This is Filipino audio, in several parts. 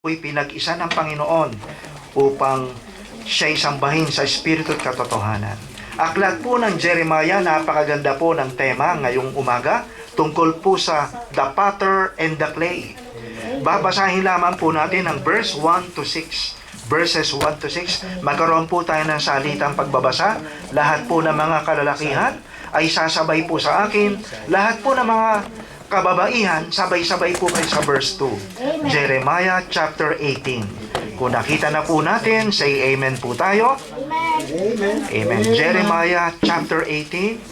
po'y pinag-isa ng Panginoon upang siya'y sambahin sa espiritu at katotohanan. Aklat po ng Jeremiah, napakaganda po ng tema ngayong umaga, tungkol po sa the potter and the clay. Babasahin lamang po natin ang verse 1 to 6. Verses 1 to 6. Magkaroon po tayo ng salitang pagbabasa. Lahat po ng mga kalalakihan ay sasabay po sa akin. Lahat po ng mga kababaihan, sabay-sabay po kayo sa verse 2. Amen. Jeremiah chapter 18. Kung nakita na po natin, say amen po tayo. Amen. Amen. Jeremiah chapter 18.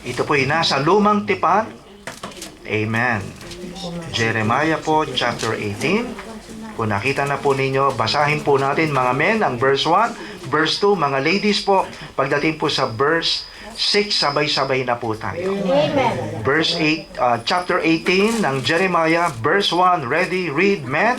Ito po'y nasa lumang tipan. Amen. Jeremiah po chapter 18. Kung nakita na po ninyo, basahin po natin mga men ang verse 1, verse 2, mga ladies po, pagdating po sa verse 6, sabay-sabay na po tayo. Amen. Verse 8, chapter 18 ng Jeremiah, verse 1, ready, read, men.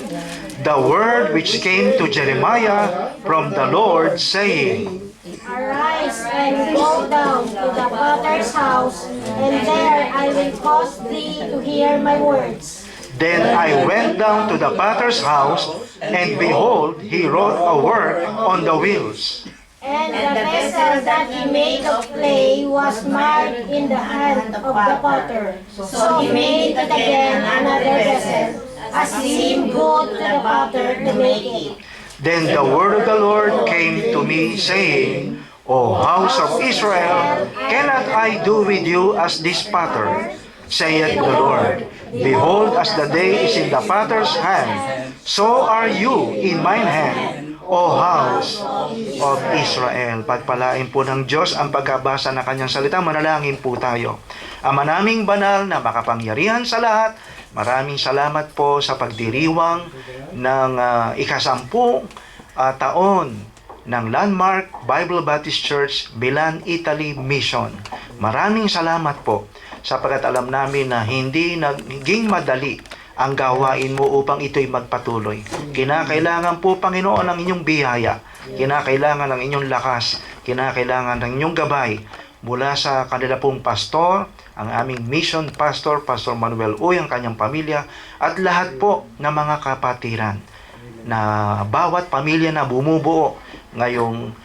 The word which came to Jeremiah from the Lord, saying, Arise and go down to the potter's house, and there I will cause thee to hear my words. Then I went down to the potter's house, and behold, he wrought a work on the wheels. And the vessel that he made of clay was marred in the hand of the potter. So he made it again another vessel, as seemed good to the potter to make it. Then the word of the Lord came to me, saying, O house of Israel, cannot I do with you as this potter? Saith the Lord, behold, as the day is in the potter's hand, so are you in mine hand, O house of Israel. Pagpalain po ng Diyos ang pagkabasa ng kanyang salita. Manalangin po tayo. Ama naming banal na makapangyarihan sa lahat, maraming salamat po sa pagdiriwang ng ikasampung taon ng Landmark Bible Baptist Church, Milan, Italy Mission. Maraming salamat po sapagkat alam namin na hindi naging madali ang gawain mo upang ito'y magpatuloy. Kinakailangan po, Panginoon, ang inyong biyaya. Kinakailangan ang inyong lakas. Kinakailangan ng inyong gabay mula sa kanila pong pastor, ang aming mission pastor, Pastor Manuel Uy, ang kanyang pamilya, at lahat po ng mga kapatiran na bawat pamilya na bumubuo ngayong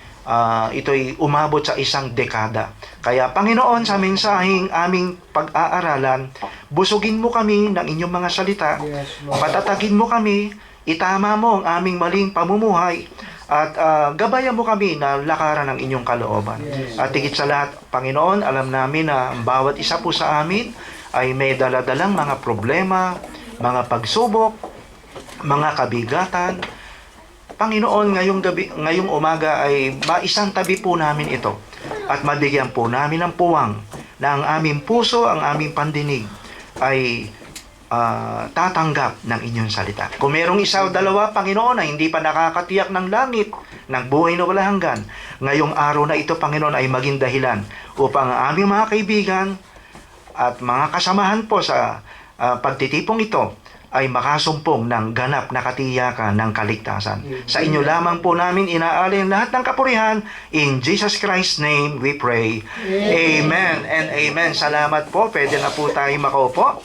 ito'y umabot sa isang dekada. Kaya Panginoon, sa mensaheng aming pag-aaralan, busugin mo kami ng inyong mga salita, patatagin mo kami, itama mo ang aming maling pamumuhay, at gabayan mo kami na lakaran ng inyong kalooban. At higit sa lahat, Panginoon, alam namin na ang bawat isa po sa amin ay may daladalang mga problema, mga pagsubok, mga kabigatan. Panginoon, ngayong umaga ay maisang tabi po namin ito at mabigyan po namin ng puwang na ang aming puso, ang aming pandinig ay tatanggap ng inyong salita. Kung merong isa o dalawa, Panginoon, na hindi pa nakakatiyak ng langit, ng buhay na wala hanggan, ngayong araw na ito, Panginoon, ay maging dahilan upang ang aming mga kaibigan at mga kasamahan po sa pagtitipong ito ay makasumpong ng ganap na katiyakan ng kaligtasan. Sa inyo lamang po namin inaalin lahat ng kapurihan. In Jesus Christ's name we pray. Amen and amen. Salamat po. Pwede na po tayo makaupo.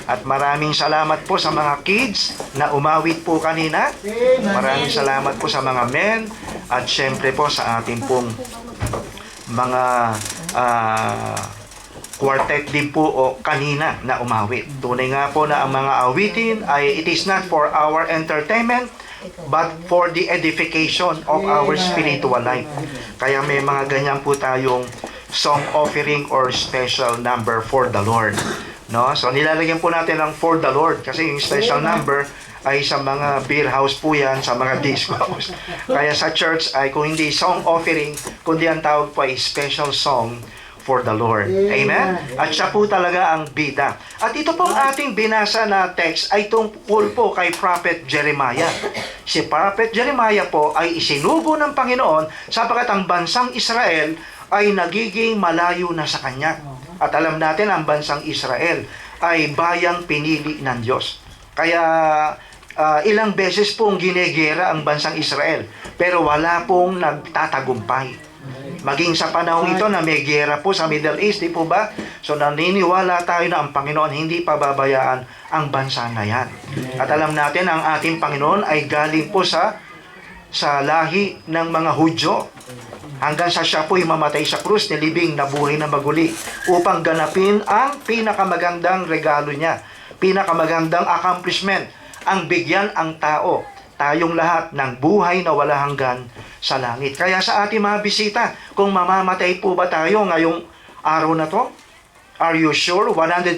At maraming salamat po sa mga kids na umawit po kanina. Maraming salamat po sa mga men. At syempre po sa ating pong mga quartet din po o kanina na umawit. Tunay nga po na ang mga awitin ay it is not for our entertainment but for the edification of our spiritual life. Kaya may mga ganyan po tayong song offering or special number for the Lord. No? So nilalagyan po natin ang for the Lord kasi yung special number ay sa mga beer house po yan, sa mga disco house. Kaya sa church ay kung hindi song offering, kundi ang tawag po ay special song for the Lord. Amen? At siya po talaga ang bida. At ito pong ating binasa na text ay tungkol po kay Prophet Jeremiah. Si Prophet Jeremiah po ay isinugo ng Panginoon sapagkat ang bansang Israel ay nagiging malayo na sa kanya. At alam natin ang bansang Israel ay bayang pinili ng Diyos. Kaya ilang beses pong ginegera ang bansang Israel pero wala pong nagtatagumpay. Maging sa panahong ito na may giyera po sa Middle East, di po ba? So naniniwala tayo na ang Panginoon hindi pababayaan ang bansa na yan. At alam natin, ang ating Panginoon ay galing po sa lahi ng mga Hudyo, hanggang sa siya po'y mamatay sa krus, nilibing, nabuhay na maguli, upang ganapin ang pinakamagandang regalo niya, pinakamagandang accomplishment, ang bigyan ang tao, tayong lahat, ng buhay na wala hanggan sa langit. Kaya sa ating mga bisita, kung mamamatay po ba tayo ngayong araw na to, are you sure 100%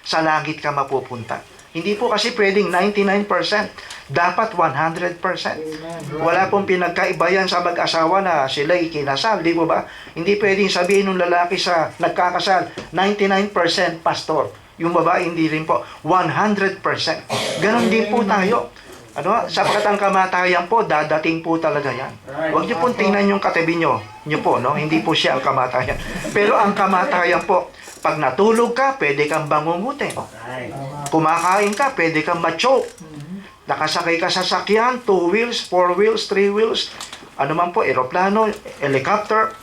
sa langit ka mapupunta? Hindi po kasi pwedeng 99%. Dapat 100%. Wala pong pinagkaiba yan sa mag-asawa na sila ikinasal, di po ba? Hindi pwedeng sabihin ng lalaki sa nagkakasal, 99% pastor. Yung babae hindi rin po, 100%. Ganon din po tayo. Sapagkat ang kamatayan po, dadating po talaga yan. Huwag niyo pong tingnan yung katabi niyo po, no? Hindi po siya ang kamatayan. Pero ang kamatayan po, pag natulog ka, pwede kang bangungutin. Kumakain ka, pwede kang ma-choke. Nakasakay ka sa sakyan, 2 wheels, 4 wheels, 3 wheels, ano man po, eroplano, helicopter,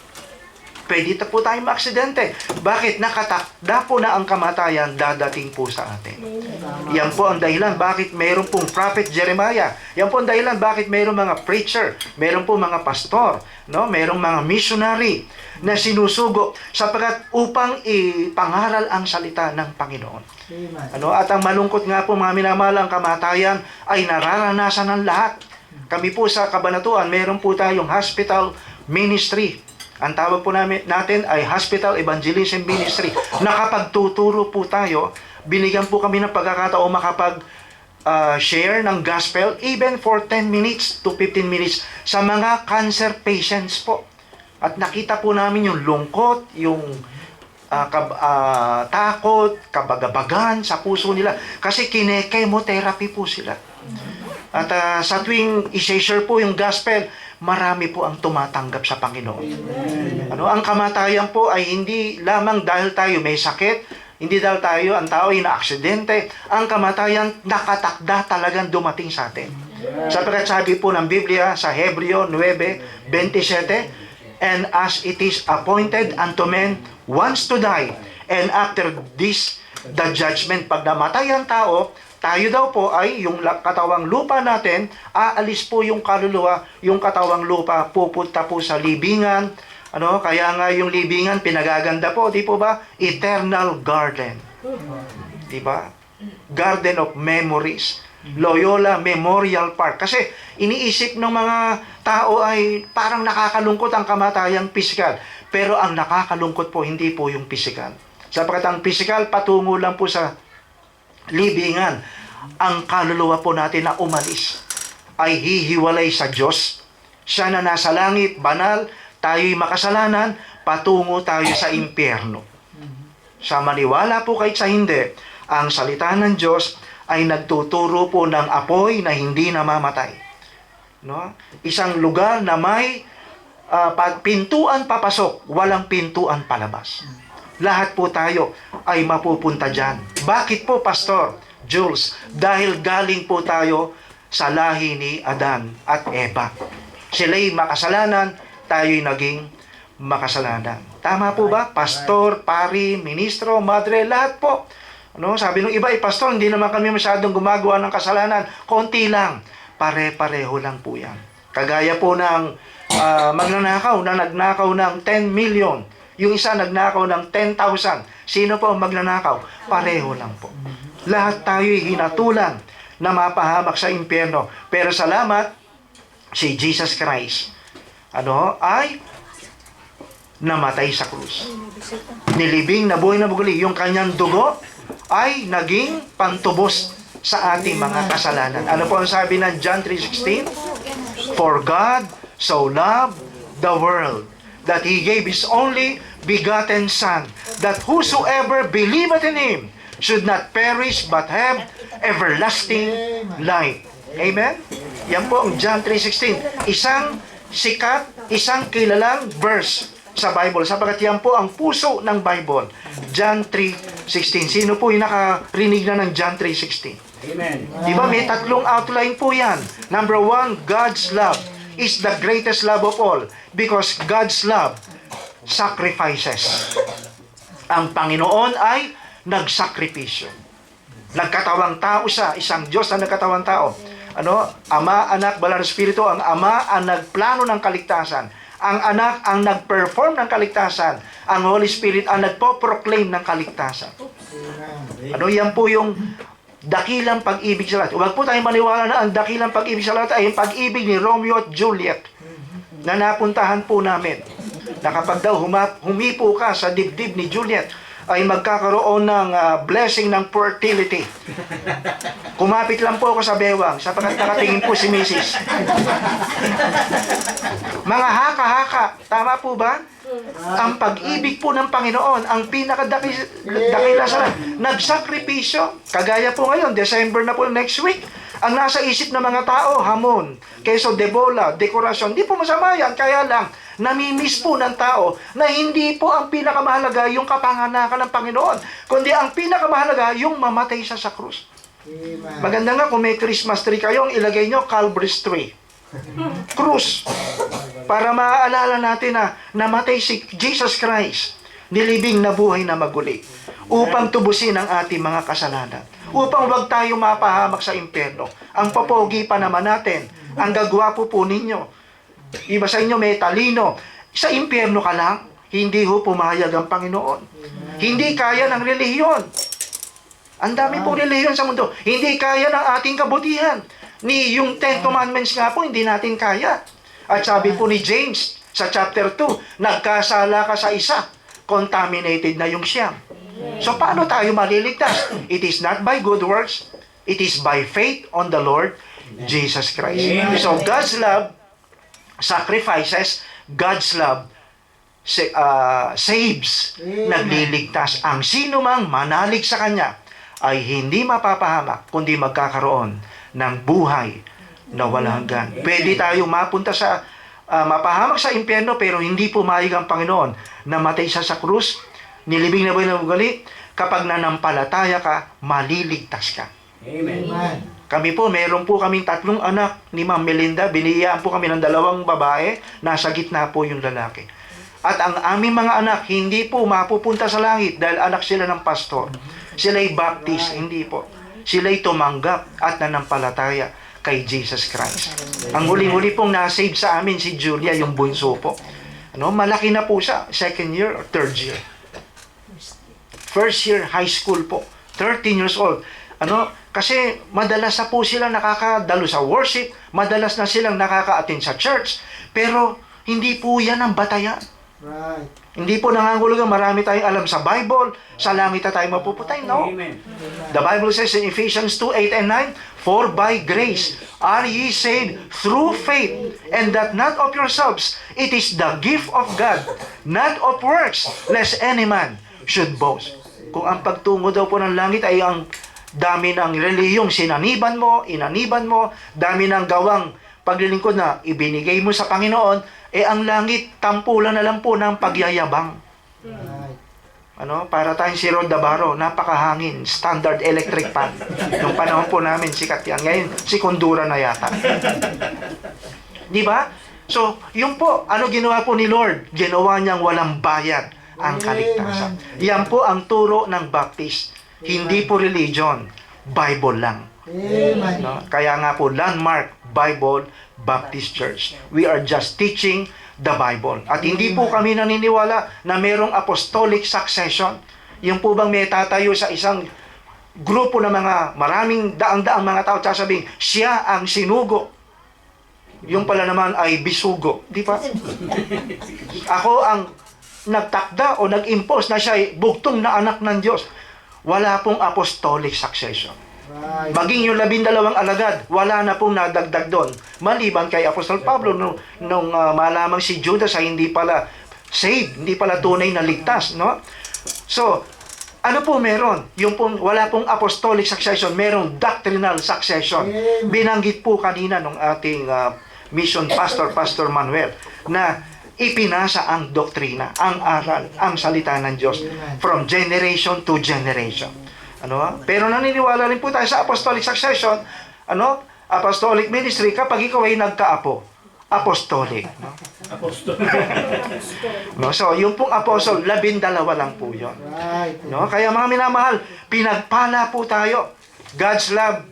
pwede po tayong maaksidente. Bakit? Nakatakda po na ang kamatayan dadating po sa atin. Yan po ang dahilan bakit mayroon pong prophet Jeremiah. Yan po ang dahilan bakit mayroon mga preacher, mayroon po mga pastor, no? Mayroong mga missionary na sinusugo sapagkat upang ipangaral ang salita ng Panginoon. At ang malungkot nga po, mga minamahal, ang kamatayan ay nararanasan ng lahat. Kami po sa Kabanatuan, meron po tayong hospital ministry. Ang tawag po natin ay Hospital Evangelism Ministry. Nakapagtuturo po tayo, binigyan po kami ng pagkakataon share ng gospel even for 10 minutes to 15 minutes sa mga cancer patients po. At nakita po namin yung lungkot, yung takot, kabagabagan sa puso nila kasi kine-chemotherapy po sila. At sa tuwing i-share po yung gospel, marami po ang tumatanggap sa Panginoon. Ang kamatayan po ay hindi lamang dahil tayo may sakit, hindi dahil tayo, ang tao ay na-aksidente. Ang kamatayan nakatakda talagang dumating sa atin. Sapagkat sabi po ng Biblia sa Hebreo 9:27, and as it is appointed unto men once to die, and after this, the judgment. Pag namatay ang tao, tayo daw po ay, yung katawang lupa natin, aalis po yung kaluluwa, yung katawang lupa, pupunta po sa libingan. Kaya nga yung libingan, pinagaganda po, di po ba? Eternal garden. Di ba? Garden of memories. Loyola Memorial Park. Kasi iniisip ng mga tao ay parang nakakalungkot ang kamatayang pisikal. Pero ang nakakalungkot po, hindi po yung pisikal. Sapagkat ang pisikal, patungo lang po sa libingan. Ang kaluluwa po natin na umalis ay hihiwalay sa Diyos. Siya na nasa langit, banal, tayo'y makasalanan, patungo tayo sa impyerno. Sa maniwala po kahit sa hindi, ang salita ng Diyos ay nagtuturo po ng apoy na hindi namamatay. Isang lugar na may pintuan papasok, walang pintuan palabas. Lahat po tayo ay mapupunta dyan. Bakit po, Pastor Jules? Dahil galing po tayo sa lahi ni Adan at Eva. Sila'y makasalanan, tayo'y naging makasalanan. Tama po ba? Pastor, pari, ministro, madre, lahat po. Sabi nung iba, pastor, hindi naman kami masyadong gumagawa ng kasalanan. Konti lang. Pare-pareho lang po yan. Kagaya po ng magnanakaw na nagnakaw ng 10 million. Yung isa nagnakaw ng 10,000. Sino po ang magnanakaw? Pareho lang po. Lahat tayo'y hinatulan na mapahamak sa impyerno. Pero salamat, si Jesus Christ, ay namatay sa krus. Nilibing, nabuhay na buguli. Yung kanyang dugo ay naging pantubos sa ating mga kasalanan. Ano po ang sabi ng John 3:16? For God so loved the world that He gave His only begotten Son, that whosoever believeth in Him should not perish but have everlasting life. Amen? Yan po ang John 3:16. Isang sikat, isang kilalang verse sa Bible, sapagkat yan po ang puso ng Bible. John 3:16. Sino po yung nakarinig na ng John 3:16? Amen. Diba may tatlong outline po yan. Number 1, God's love is the greatest love of all. Because God's love sacrifices. Ang Panginoon ay nagsakripisyo. Nagkatawang tao siya, isang Diyos na nagkatawang tao. Ama, Anak, Banal na Espiritu, ang Ama ang nagplano ng kaligtasan. Ang Anak ang nag-perform ng kaligtasan. Ang Holy Spirit ang nagpo-proclaim ng kaligtasan. Yan po yung dakilang pag-ibig sa lahat. Huwag po tayong maniwala na ang dakilang pag-ibig sa lahat ay yung pag-ibig ni Romeo at Juliet na napuntahan po namin. Na kapag daw humipo ka sa dibdib ni Juliet, ay magkakaroon ng blessing ng fertility. Kumapit lang po ako sa bewang sapagkat nakatingin po si Mrs. Mga haka-haka, tama po ba? Ang pag-ibig po ng Panginoon, ang pinakadakila sa lahat, nagsakripisyo. Kagaya po ngayon, December na po next week, ang nasa isip ng mga tao, hamon, keso de bola, dekorasyon. Di po masama yan, kaya lang, namimiss po ng tao na hindi po ang pinakamahalaga yung kapanganakan ng Panginoon, kundi ang pinakamahalaga yung mamatay siya sa krus. Maganda nga kung may Christmas tree kayo, ilagay nyo Calvary's tree. Krus. Para maaalala natin na namatay si Jesus Christ, nilibing na buhay na maguli, upang tubusin ang ating mga kasalanan, upang wag tayo mapahamak sa impyerno. Ang papogi pa naman natin, ang gagwapo po ninyo, iba sa inyo may talino, sa impyerno ka lang, hindi ho pumayag ang Panginoon. Hindi kaya ng relihiyon. Ang dami pong relihiyon sa mundo. Hindi kaya ng ating kabutihan. Yung Ten Commandments nga po, hindi natin kaya. At sabi po ni James sa chapter 2, nagkasala ka sa isa, contaminated na yung siyam. So paano tayo maliligtas? It is not by good works, it is by faith on the Lord Jesus Christ. So God's love sacrifices, God's love saves, nagliligtas. Ang sino mang manalig sa Kanya ay hindi mapapahamak, kundi magkakaroon ng buhay na walang hanggan. Pwede tayo mapunta sa mapahamak sa impyerno, pero hindi pumayag ang Panginoon na matay siya sa krus, nilibing na buhay na ugali. Kapag nanampalataya ka, maliligtas ka. Amen. Kami po, meron po kaming 3 anak ni Ma'am Melinda. Biniyaan po kami ng 2 babae. Nasa gitna po yung lalaki. At ang aming mga anak, hindi po mapupunta sa langit dahil anak sila ng pastor. Sila'y baptist, hindi po. Sila'y tumanggap at nanampalataya kay Jesus Christ. Ang huling-huli pong nasave sa amin si Julia, yung bunso po. Malaki na po siya, 2nd year or 3rd year. 1st year high school po, 13 years old. Kasi madalas na po sila nakakadalo sa worship, madalas na silang nakaka-attend sa church, pero hindi po yan ang batayan. Right. Hindi po nangangulugan marami tayong alam sa Bible, sa langit na tayo mapuputay. No. Amen. The Bible says in Ephesians 2:8 and 9, "For by grace are ye saved through faith, and that not of yourselves, it is the gift of God, not of works, lest any man should boast." Kung ang pagtungo daw po ng langit ay ang dami ng relihiyong inaniban mo, dami ng gawang paglilingkod na ibinigay mo sa Panginoon, ang langit, tampulan na lang po ng pagyayabang. Right. Para tayong si Rod Navarro, napakahangin, standard electric fan. Nung panahon po namin, sikat yan. Ngayon, si Kondura na yata. Di ba? So, yun po, ginawa po ni Lord? Ginawa niyang walang bayad ang kaligtasan. Yan po ang turo ng Baptist. Hindi po religion, Bible lang. Amen. Kaya nga po, Landmark Bible Baptist Church. We are just teaching the Bible. At hindi po kami naniniwala na merong apostolic succession. Yung po bang may tatayo sa isang grupo ng mga maraming daang-daang mga tao, sasabihin, siya ang sinugo. Yung pala naman ay bisugo. Di ba? Ako ang nagtakda o nag-impose na siya ay bugtong na anak ng Diyos. Wala pong apostolic succession. Right. Maging yung 12 alagad, wala na pong nadagdag doon. Maliban kay Apostol Pablo, nung malamang si Judas ay hindi pala saved, hindi pala tunay na ligtas, no? So, ano po meron? Wala pong apostolic succession, merong doctrinal succession. Binanggit po kanina nung ating mission pastor, Pastor Manuel, na ipinasa ang doktrina, ang aral, ang salita ng Diyos from generation to generation. Pero naniniwala rin po tayo sa apostolic succession, apostolic ministry, kapag ikaw ay nagkaapo, apostolic. No? No? So, yung pong apostle, 12 lang po yun. Right. No? Kaya mga minamahal, pinagpala po tayo. God's love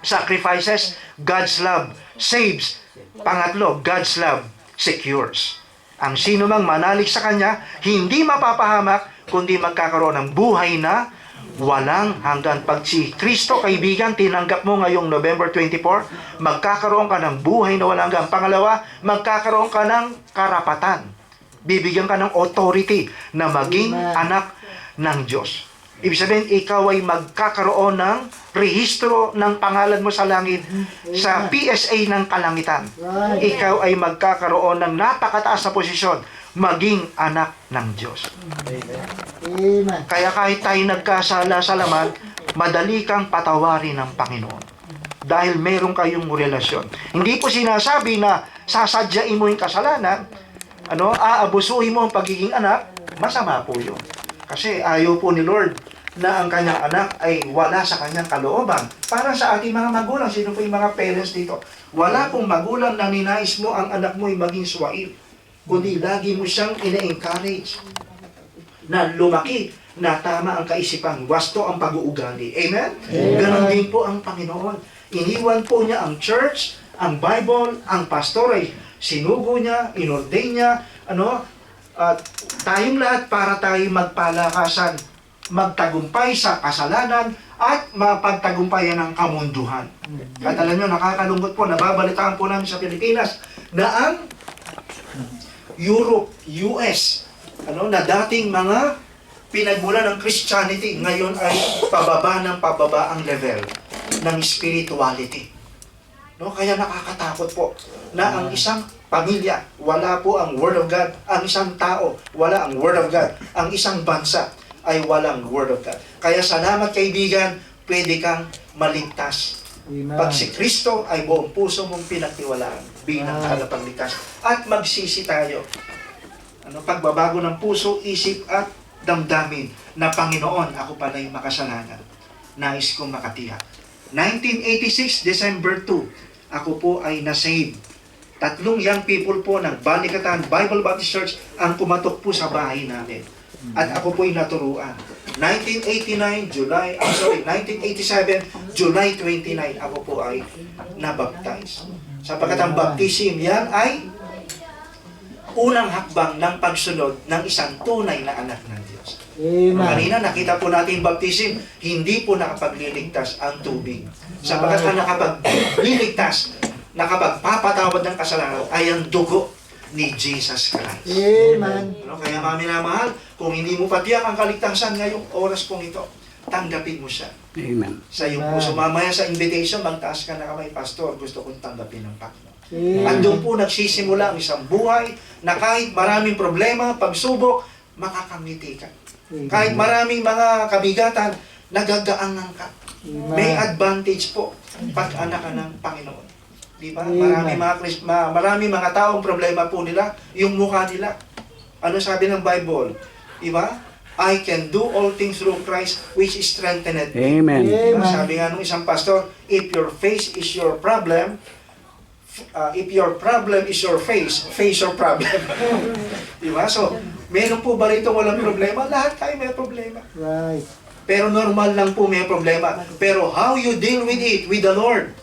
sacrifices, God's love saves. Pangatlo, God's love secures. Ang sino mang manalig sa Kanya, hindi mapapahamak, kundi magkakaroon ng buhay na walang hanggan. Pag si Kristo, kaibigan, tinanggap mo ngayong November 24, magkakaroon ka ng buhay na walang hanggan. Pangalawa, magkakaroon ka ng karapatan. Bibigyan ka ng authority na maging anak ng Diyos. Ibig sabihin, ikaw ay magkakaroon ng rehistro ng pangalan mo sa langit, sa PSA ng kalangitan. Ikaw ay magkakaroon ng napakataas na posisyon, maging anak ng Diyos. Amen. Kaya kahit tayo nagkasala sa laman, madali kang patawarin ng Panginoon. Dahil meron kayong relasyon. Hindi po sinasabi na sasadyain mo yung kasalanan, aabusuhin mo ang pagiging anak, masama po yun. Kasi ayaw po ni Lord na ang kanyang anak ay wala sa kanyang kalooban. Para sa ating mga magulang, sino po yung mga parents dito? Wala pong magulang na ninais mo ang anak mo ay maging suwail. Kundi lagi mo siyang ina-encourage na lumaki na tama ang kaisipan, wasto ang pag-uugali. Amen? Ganon din po ang Panginoon. Iniwan po niya ang church, ang Bible, ang pastor ay sinugo niya, inordain niya, at tayong lahat para tayo magpalakasan, magtagumpay sa kasalanan at mapagtagumpayan ng kamunduhan. At alam nyo, nakakalungkot po, nababalitaan po namin sa Pilipinas na ang Europe, US, na dating mga pinagmula ng Christianity, ngayon ay pababa ang level ng spirituality. Kaya nakakatakot po na ang isang pamilya, wala po ang Word of God. Ang isang tao, wala ang Word of God. Ang isang bansa ay walang Word of God. Kaya salamat kaibigan, pwede kang maligtas. Pag si Kristo ay buong puso mong pinagtiwalaan bilang tagapagligtas. At magsisi tayo. Pagbabago ng puso, isip at damdamin na Panginoon, ako pala yung makasalanan. Nais kong makatiyak. 1986, December 2, ako po ay nasave. 3 young people po ng Balikatan Bible Baptist Church ang pumatok po sa bahay namin. At ako po'y naturuan. 1987, July 29, ako po ay nabaptize. Sapagkat ang baptism yan ay unang hakbang ng pagsunod ng isang tunay na anak ng Diyos. Kanina nakita po natin baptism, hindi po nakapagliligtas ang tubig. Sapagkat ang nakapagliligtas, nakapagpapatawad ng kasalanan ay ang dugo ni Jesus Christ. Amen. Kaya mga minamahal, kung hindi mo patiyak ang kaligtasan ngayong oras pong ito, tanggapin mo siya. Amen. Sa iyong puso. Mamaya sa invitation, magtaas ka na kamay, Pastor, gusto kong tanggapin ng Panginoon. At doon po nagsisimula ang isang buhay na kahit maraming problema, pagsubok, makakangiti ka. Kahit maraming mga kabigatan, nagagaangan ka. May advantage po pag anak ka ng Panginoon. Diba? Marami mga taong problema po nila, yung mukha nila. Ano sabi ng Bible? Diba? I can do all things through Christ which strengtheneth me. Amen. Diba? Sabi nga nung isang pastor, if your face is your problem, if your problem is your face your problem. Diba? So, meron po ba rito walang problema? Lahat tayo may problema. Right. Pero normal lang po may problema. Pero how you deal with it, with the Lord,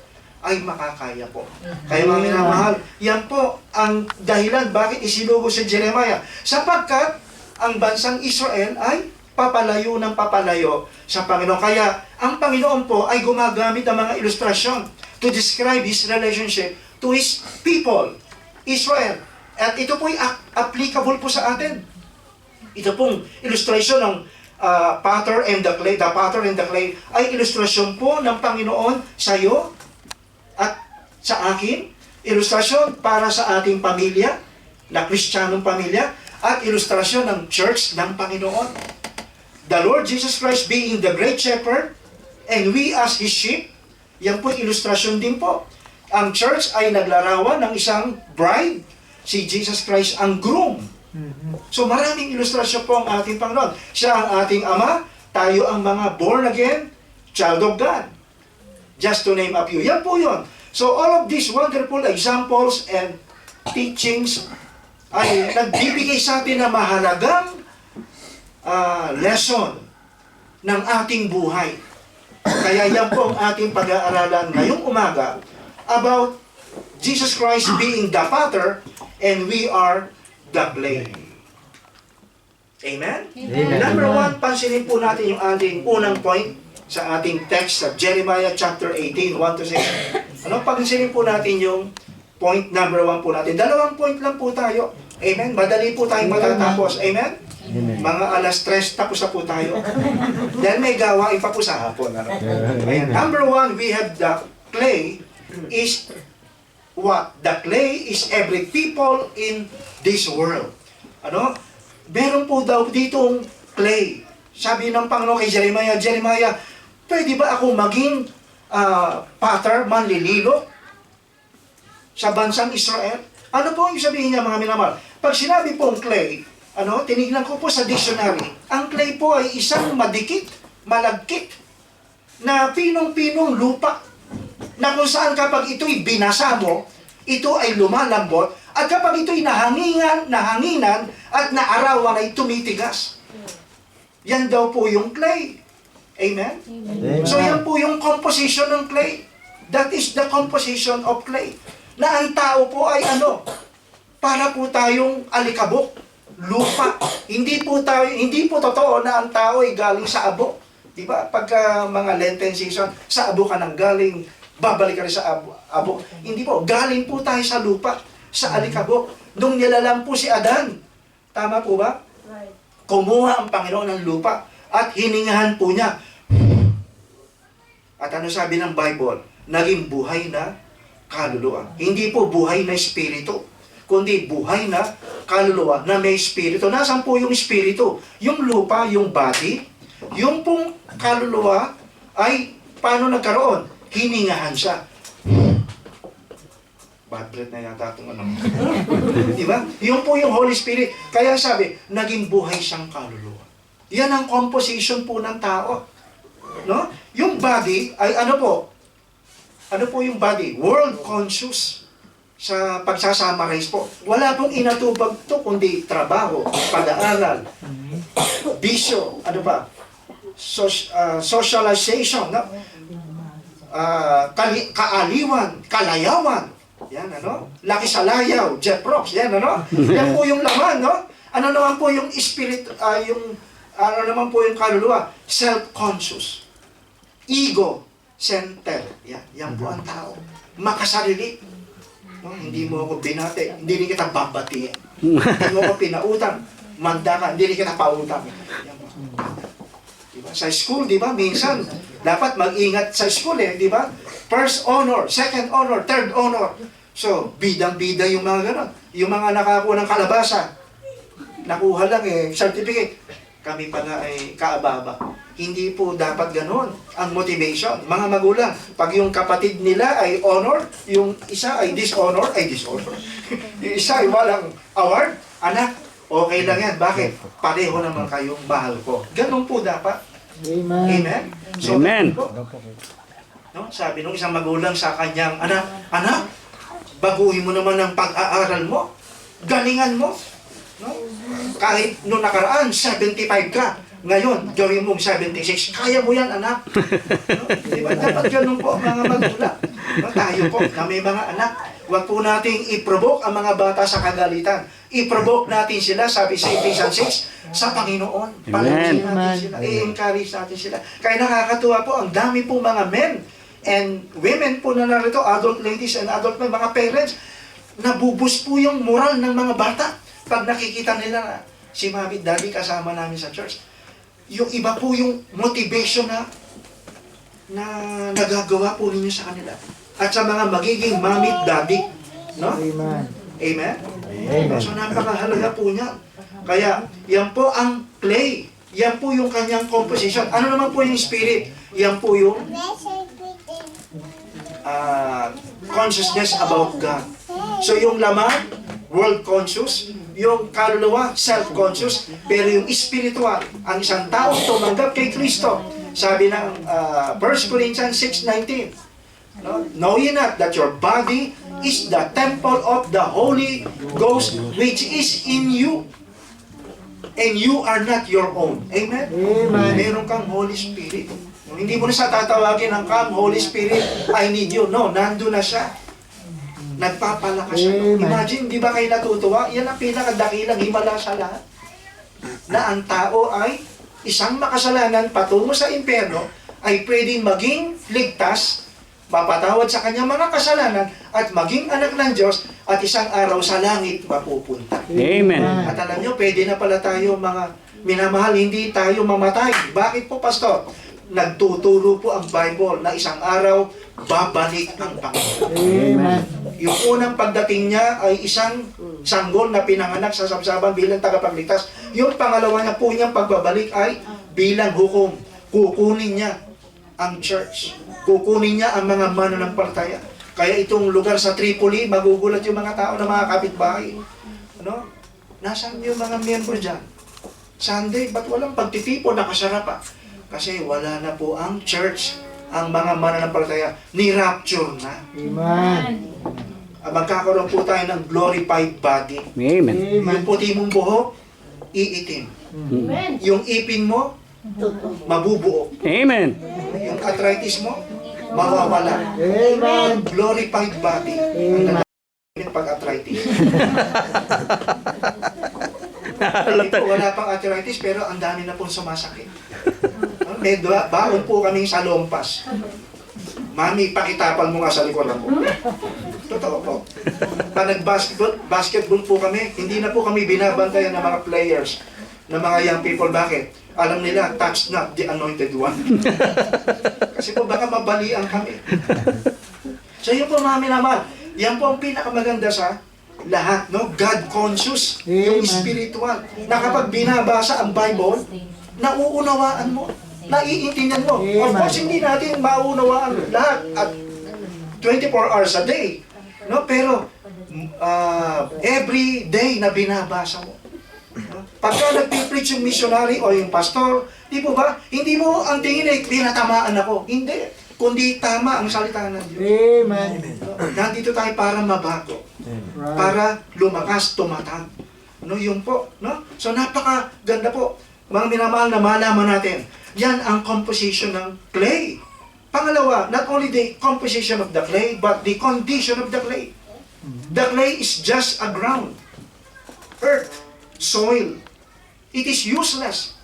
ay makakaya po. Kaya mga minamahal, yan po ang dahilan bakit isinugo si Jeremiah. Sapagkat ang bansang Israel ay papalayo ng papalayo sa Panginoon. Kaya ang Panginoon po ay gumagamit ng mga ilustrasyon to describe His relationship to His people, Israel. At ito po ay applicable po sa atin. Ito pong illustration ng potter and the clay, the potter and the clay, ay ilustrasyon po ng Panginoon sa iyo at sa akin, ilustrasyon para sa ating pamilya, na Kristiyanong pamilya, at ilustrasyon ng church ng Panginoon. The Lord Jesus Christ being the great shepherd, and we as His sheep, yan po ilustrasyon din po. Ang church ay naglarawan ng isang bride, si Jesus Christ ang groom. So maraming ilustrasyon po ang ating Panginoon. Siya ang ating Ama, tayo ang mga born again, child of God. Just to name a few. Yan po yun. So all of these wonderful examples and teachings ay nagbibigay sa atin na mahalagang lesson ng ating buhay. Kaya yan po ang ating pag-aaralan ngayong umaga about Jesus Christ being the Father and we are the clay. Amen? Amen. Number 1, pansinin po natin yung ating unang point sa ating text sa Jeremiah chapter 18, 1-6. Pansinin po natin yung point number 1 po natin. 2 point lang po tayo. Amen? Madali po tayong matatapos. Amen? Mga alas 3 tapos na po tayo. Dahil may gawain pa po sa hapon. Ayan. Number 1, we have the clay is what? The clay is every people in this world. Meron po daw ditong clay. Sabi ng Panginoon kay Jeremiah, Jeremiah, pwede ba ako maging potter, manlililo sa bansang Israel? Ano po yung sabihin niya, mga minamahal? Pag sinabi pong clay, tinignan ko po sa dictionary, ang clay po ay isang madikit, malagkit, na pinong-pinong lupa, na kung saan kapag ito'y binasa mo, ito ay lumalambot, at kapag ito'y nahanginan, at naarawan ay tumitigas. Yan daw po yung clay. Amen? Amen. So yan po yung composition ng clay. That is the composition of clay. Na ang tao po ay para po tayong alikabok, lupa. Hindi po totoo na ang tao ay galing sa abo. Di ba? Pagka mga Lenten season, sa abo ka nang galing, babalik ka rin sa abo. Hindi po. Galing po tayo sa lupa, sa alikabok. Nung nilalang po si Adan. Tama po ba? Kumuha ang Panginoon ng lupa at hiningahan po niya. At ano sabi ng Bible? Naging buhay na kaluluwa. Hindi po buhay na espiritu, kundi buhay na kaluluwa na may espiritu. Nasaan po yung espiritu? Yung lupa, yung body, yung pong kaluluwa ay paano nagkaroon? Hiningahan siya. Bad breath na yata itong Diba? Yung po yung Holy Spirit. Kaya sabi, naging buhay siyang kaluluwa. Yan ang composition po ng tao. No? Yung body ay ano po? Ano po yung body? World conscious. Sa pagsasumarize po. Wala pong inatubag to kundi trabaho, pag-aaral, bisyo, socialization, no? Kaaliwan, kalayawan. Yan, Laki sa layaw, jet props, yan, Yan po yung laman, no? Ano naman po yung spirit, ano naman po yung kaluluwa? Self-conscious. Ego-centered. Yan po ang tao. Makasarili. No? Hindi mo ako binate, hindi rin kita babatiin. Hindi mo ako pinautang, manda ka, hindi rin kita pautang. Yan po. Diba? Sa school, di ba, minsan, dapat mag-ingat sa school, di ba? First honor, second honor, third honor. So, bidang-bida yung mga gano'n. Yung mga nakakuha ng kalabasa, nakuha lang certificate. Kami pa nga ay kaababa. Hindi po dapat gano'n ang motivation. Mga magulang, pag yung kapatid nila ay honor, yung isa ay dishonor. Yung isa ay walang award, anak, okay lang yan. Bakit? Pareho naman kayong mahal ko. Ganun po dapat. Amen. Amen? So, Amen. No? Sabi nung isang magulang sa kanyang anak, baguhin mo naman ang pag-aaral mo. Galingan mo. No? Kahit nung nakaraan, 75 ka. Ngayon, gawin mong 76. Kaya mo yan, anak. No? Diba? Dapat ganun po, mga magulang. No? Tayo po, na may mga anak. Huwag po nating i-provoke ang mga bata sa kagalitan. I-provoke natin sila, sabi sa Ephesians 6, sa Panginoon. Palagusin natin sila. I-encourage natin sila. Kaya nakakatuwa po, ang dami po mga men and women po na narito, adult ladies and adult men, mga parents, nabubus po yung moral ng mga bata. Pag nakikita nila na si Mami, Daddy kasama namin sa church, yung iba po yung motivation na nagagawa po ninyo sa kanila. At sa mga magiging Mami, Daddy. No? Amen. Amen? Amen. So napakahalaga po niya. Kaya, yan po ang clay. Yan po yung kanyang composition. Ano naman po yung spirit? Yan po yung consciousness about God. So yung laman, world conscious, yung kaluluwa, self-conscious, pero yung spiritual, ang isang tao tumanggap kay Kristo. Sabi ng 1 Corinthians 6:19, no? Know ye not that your body is the temple of the Holy Ghost which is in you. And you are not your own. Amen? Amen. Meron kang Holy Spirit. Hindi mo na siya tatawagin ang come, Holy Spirit, I need you. No, nandun na siya. Nagpapalakas siya. Amen. Imagine, di ba kayo natutuwa? Yan ang pinakadakilang himala sa lahat. Na ang tao ay isang makasalanan patungo sa impyerno ay pwedeng maging ligtas, mapatawad sa kanyang mga kasalanan, at maging anak ng Diyos, at isang araw sa langit mapupunta. Amen. At alam nyo, pwede na pala tayo mga minamahal, hindi tayo mamatay. Bakit po, Pastor? Nagtuturo po ang Bible na isang araw, babalik ang Panginoon. Amen. Yung unang pagdating niya ay isang sanggol na pinanganak sa sabsaban bilang tagapagligtas. Yung pangalawa niya po niyang pagbabalik ay bilang hukom. Kukunin niya ang church. Kukunin niya ang mga mananampalataya. Kaya itong lugar sa Tripoli, magugulat yung mga tao na mga kapitbahay. Ano? Nasaan yung mga miyembro dyan? Sunday, ba't walang pagtitipon, nakasarap pa? Kasi wala na po ang church, ang mga mananampalataya, ni-rapture na. Amen. Magkakaroon po tayo ng glorified body. Amen. Yung puti mong buhok, iitim. Amen. Yung ipin mo, mabubuo. Amen. Yung arthritis mo, mawawala. Amen. Glorified body. Amen. Ang pag-arthritis. Hindi po, wala pang arthritis, pero ang dami na pong sumasakit. May baon po kaming sa lompas. Mami, pakitapan mo nga sa likod ako. Totoo po. Pag nag-basketball po kami, hindi na po kami binabantayan ng mga players, ng mga young people. Bakit? Alam nila, touch not the anointed one. Kasi po baka mabalian kami. So yun po mami naman, yan po ang pinakamaganda sa lahat, no? God conscious, yung Amen. spiritual. Na kapag binabasa ang Bible, nauunawaan mo, naiintindihan mo. Of Amen. course, hindi natin maunawaan lahat at 24 hours a day. No? Pero, every day na binabasa mo. No? Pagka nagpipreach yung missionary o yung pastor, di po ba? Hindi mo ang tingin ay pinatamaan ako. Hindi. Kundi tama ang salita ng Diyos. Amen. Nandito tayo para mabago. Right. Para lumakas, tumatag. No, yun po, no? So napakaganda po. Mga minamahal na malaman natin. Yan ang composition ng clay. Pangalawa, not only the composition of the clay, but the condition of the clay. The clay is just a ground. Earth, soil. It is useless.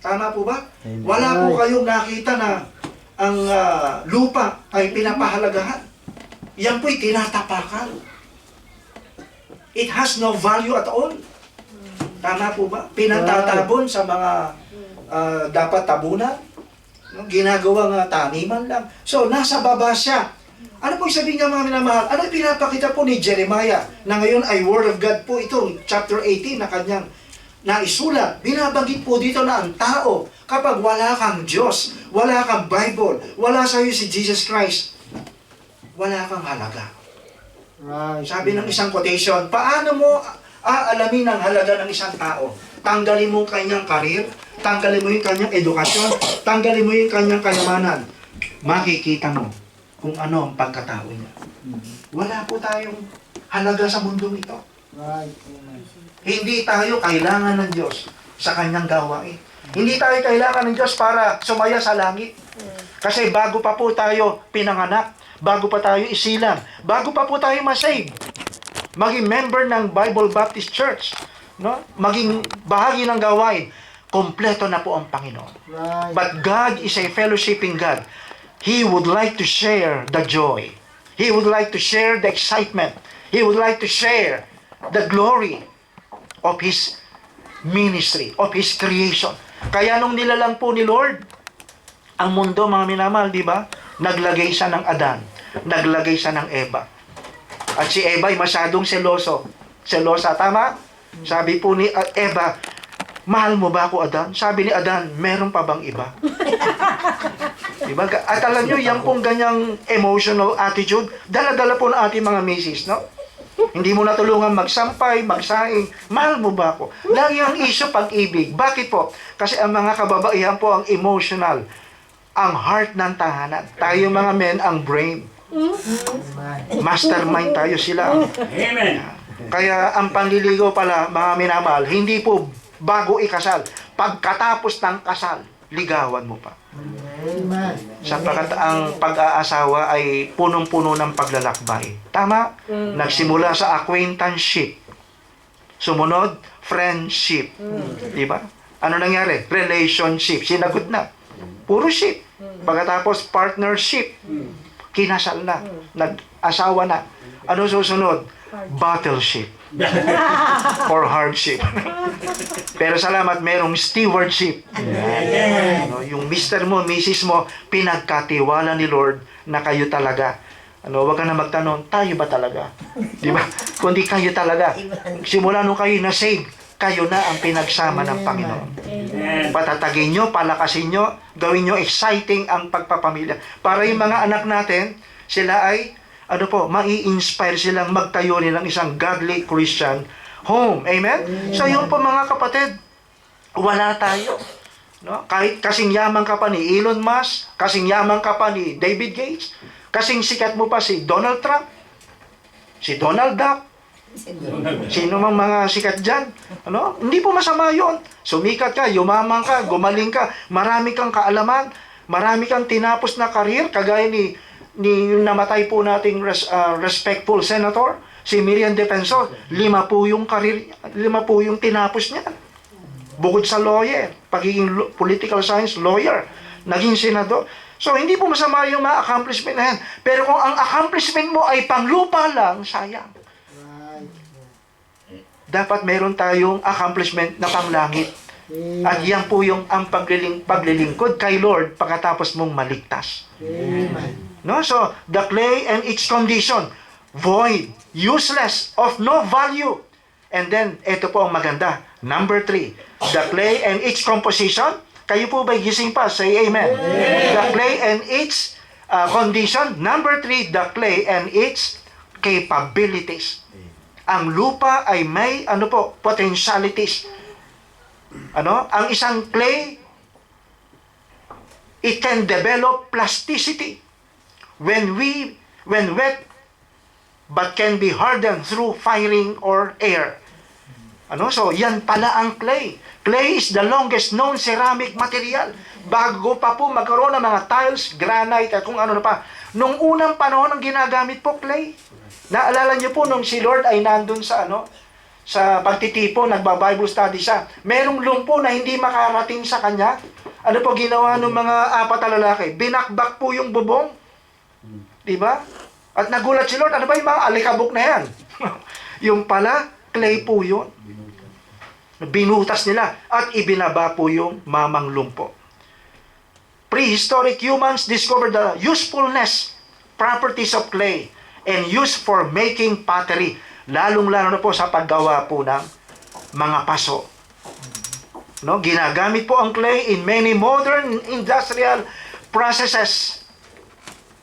Tama po ba? Wala po kayong nakita na ang lupa ay pinapahalagahan. Yan po'y tinatapakan. It has no value at all. Tama po ba? Pinatatabon sa mga dapat tabunan. No? Ginagawang taniman lang. So, nasa baba siya. Ano po sabihin niya mga minamahal? Ano pinapakita po ni Jeremiah na ngayon ay Word of God po ito, chapter 18 na kanyang naisulat. Binabanggit po dito na ang tao, kapag wala kang Diyos, wala kang Bible, wala sa iyo si Jesus Christ, wala kang halaga. Right. Sabi ng isang quotation, paano mo aalamin ang halaga ng isang tao? Tanggalin mo kanyang karir, tanggalin mo yung kanyang edukasyon, tanggalin mo yung kanyang kayamanan. Makikita mo kung ano ang pagkatao niya. Wala po tayong halaga sa mundong ito. Right. Amen. Hindi tayo kailangan ng Diyos sa kanyang gawain. Hindi tayo kailangan ng Diyos para sumaya sa langit. Kasi bago pa po tayo pinanganak, bago pa tayo isilang, bago pa po tayo masave, maging member ng Bible Baptist Church, no? Maging bahagi ng gawain, kompleto na po ang Panginoon. Right. But God is a fellowshipping God. He would like to share the joy. He would like to share the excitement. He would like to share the glory of His ministry, of His creation. Kaya nung nilalang po ni Lord ang mundo, mga minamahal, di ba? Naglagay siya ng Adan. Naglagay siya ng Eva. At si Eva ay masyadong seloso. Selosa, tama? Sabi po ni Eva, mahal mo ba ako, Adan? Sabi ni Adan, meron pa bang iba? Diba? At alam nyo, yan pong ganyang emotional attitude, dala-dala po ng ating mga misis, no? Hindi mo natulungan magsampay, magsaing, mahal mo ba ako? Lagi ang issue pag-ibig. Bakit po? Kasi ang mga kababaihan po ang emotional, ang heart ng tahanan. Tayo mga men, ang brain. Amen. Mastermind tayo sila. Amen. Kaya ang panliligaw pala, mga minamahal, hindi po bago ikasal. Pagkatapos ng kasal, ligawan mo pa. Amen. Sapagkat ang pag-aasawa ay punong-puno ng paglalakbay. Tama? Nagsimula sa acquaintanceship. Sumunod, friendship. Di ba? Ano nangyari? Relationship. Sinagot na. Puro ship. Pagkatapos, partnership. Kinasal na. Nag-asawa na. Ano susunod? Battleship. Or hardship. Pero salamat, merong stewardship. Ano, yung mister mo, misis mo, pinagkatiwala ni Lord na kayo talaga. Ano, wag ka na magtanong, tayo ba talaga? Di ba? Kundi kayo talaga. Simula nung kayo na-save, kayo na ang pinagsama ng Panginoon. Patatagin nyo, palakasin nyo, gawin nyo exciting ang pagpapamilya. Para yung mga anak natin, sila ay, ano po, mai-inspire silang magtayo nilang isang godly Christian home. Amen? So yun po mga kapatid, wala tayo. No? Kahit kasing yaman ka pa ni Elon Musk, kasing yaman ka pa ni David Gates, kasing sikat mo pa si Donald Trump, si Donald Duck, sino mang mga sikat dyan. Ano? Hindi po masama yun. Sumikat ka, yumaman ka, gumaling ka, marami kang kaalaman, marami kang tinapos na karir, kagaya ni yung namatay po nating respectful senator, si Miriam Defensor, 5 po yung karir, 5 po yung tinapos niya. Bukod sa lawyer, pagiging political science lawyer, naging senador. So, hindi po masama yung mga accomplishment na yan. Pero kung ang accomplishment mo ay panglupa lang, sayang. Right. Dapat meron tayong accomplishment na panglangit. At yan po yung ang paglilingkod kay Lord pagkatapos mong maligtas. Amen. No? So, the clay and its condition, void, useless, of no value. And then, ito po ang maganda. Number 3, the clay and its composition. Kayo po ba'y gising pa? Say amen. The clay and its condition. Number 3, the clay and its capabilities. Ang lupa ay may, ano po, potentialities. Ano? Ang isang clay, it can develop plasticity. When wet, but can be hardened through firing or air. Ano? So, yan pala ang clay. Clay is the longest known ceramic material. Bago pa po magkaroon ng mga tiles, granite, at kung ano na pa. Nung unang panahon ang ginagamit po, clay. Naalala niyo po nung si Lord ay nandun sa sa pagtitipo, nagba-Bible study siya. Merong lumpo na hindi makarating sa kanya. Ano po ginawa ng mga 4 na lalaki? Binakbak po yung bubong. Diba? At nagulat si Lord, ano ba yung mga alikabok na yan? Yung pala, clay po yun. Binutas nila at ibinaba po yung mamang lumpo. Prehistoric humans discovered the usefulness, properties of clay, and used for making pottery. Lalong-lalo na po sa paggawa po ng mga paso. No? Ginagamit po ang clay in many modern industrial processes.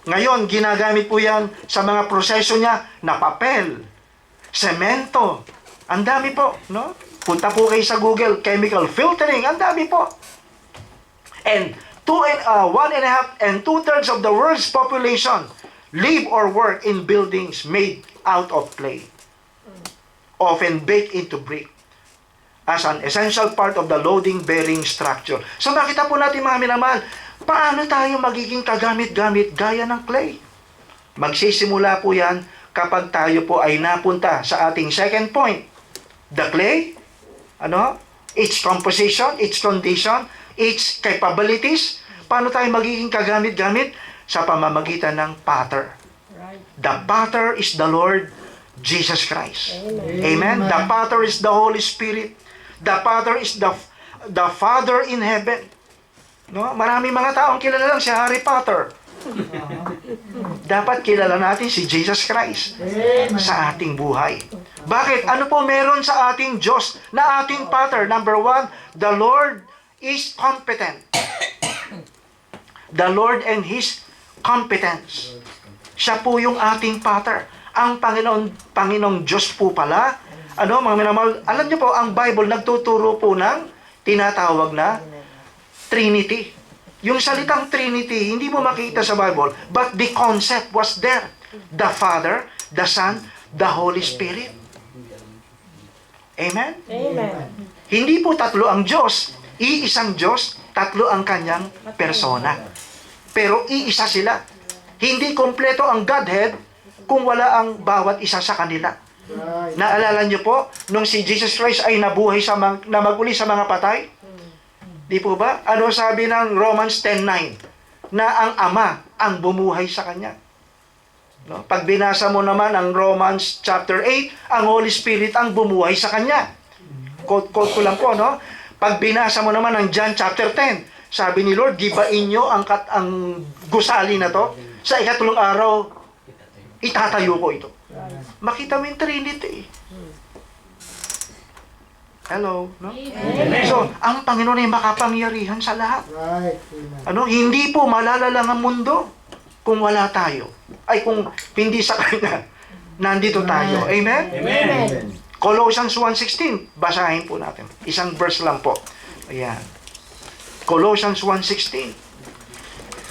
Ngayon, ginagamit po yan sa mga proseso niya na papel, semento. Ang dami po, no? Punta po kayo sa Google, chemical filtering, ang dami po. And 1.5 and 2/3 of the world's population live or work in buildings made out of clay, often baked into brick, as an essential part of the loading-bearing structure. So nakita po natin mga minamahal, paano tayo magiging kagamit-gamit gaya ng clay? Magsisimula po yan kapag tayo po ay napunta sa ating second point. The clay, its composition, its condition, its capabilities. Paano tayo magiging kagamit-gamit? Sa pamamagitan ng potter. The potter is the Lord Jesus Christ. Amen? The potter is the Holy Spirit. The potter is the Father in heaven. No? Marami mga taong kilala lang si Harry Potter. Dapat kilala natin si Jesus Christ sa ating buhay. Bakit? Ano po meron sa ating Diyos na ating Potter? Number 1, the Lord is competent. The Lord and His competence. Siya po yung ating Potter. Ang Panginoong Diyos po pala, mga minamahal, alam niyo po, ang Bible nagtuturo po ng tinatawag na Trinity. Yung salitang Trinity, hindi mo makita sa Bible, but the concept was there. The Father, the Son, the Holy Spirit. Amen? Amen. Hindi po tatlo ang Diyos. Iisang Diyos, tatlo ang kanyang persona. Pero iisa sila. Hindi kompleto ang Godhead kung wala ang bawat isa sa kanila. Right. Naalala niyo po, nung si Jesus Christ ay nabuhay na maguli sa mga patay? Di po ba? Ano sabi ng Romans 10:9? Na ang Ama ang bumuhay sa Kanya. No? Pag binasa mo naman ang Romans chapter 8, ang Holy Spirit ang bumuhay sa Kanya. Quote ko lang po, no? Pag binasa mo naman ang John chapter 10, sabi ni Lord, gibain nyo ang gusali na to. Sa ikatlong araw, itatayo ko ito. Makita mo yung Trinity. Hello, no? So, ang Panginoon ay makapangyarihan sa lahat. Right. Amen. Hindi po malalalang ang mundo kung wala tayo. Ay, kung hindi sa Kanya, nandito tayo. Amen? Amen. Colossians 1:16, basahin po natin. Isang verse lang po. Ayan. Colossians 1:16.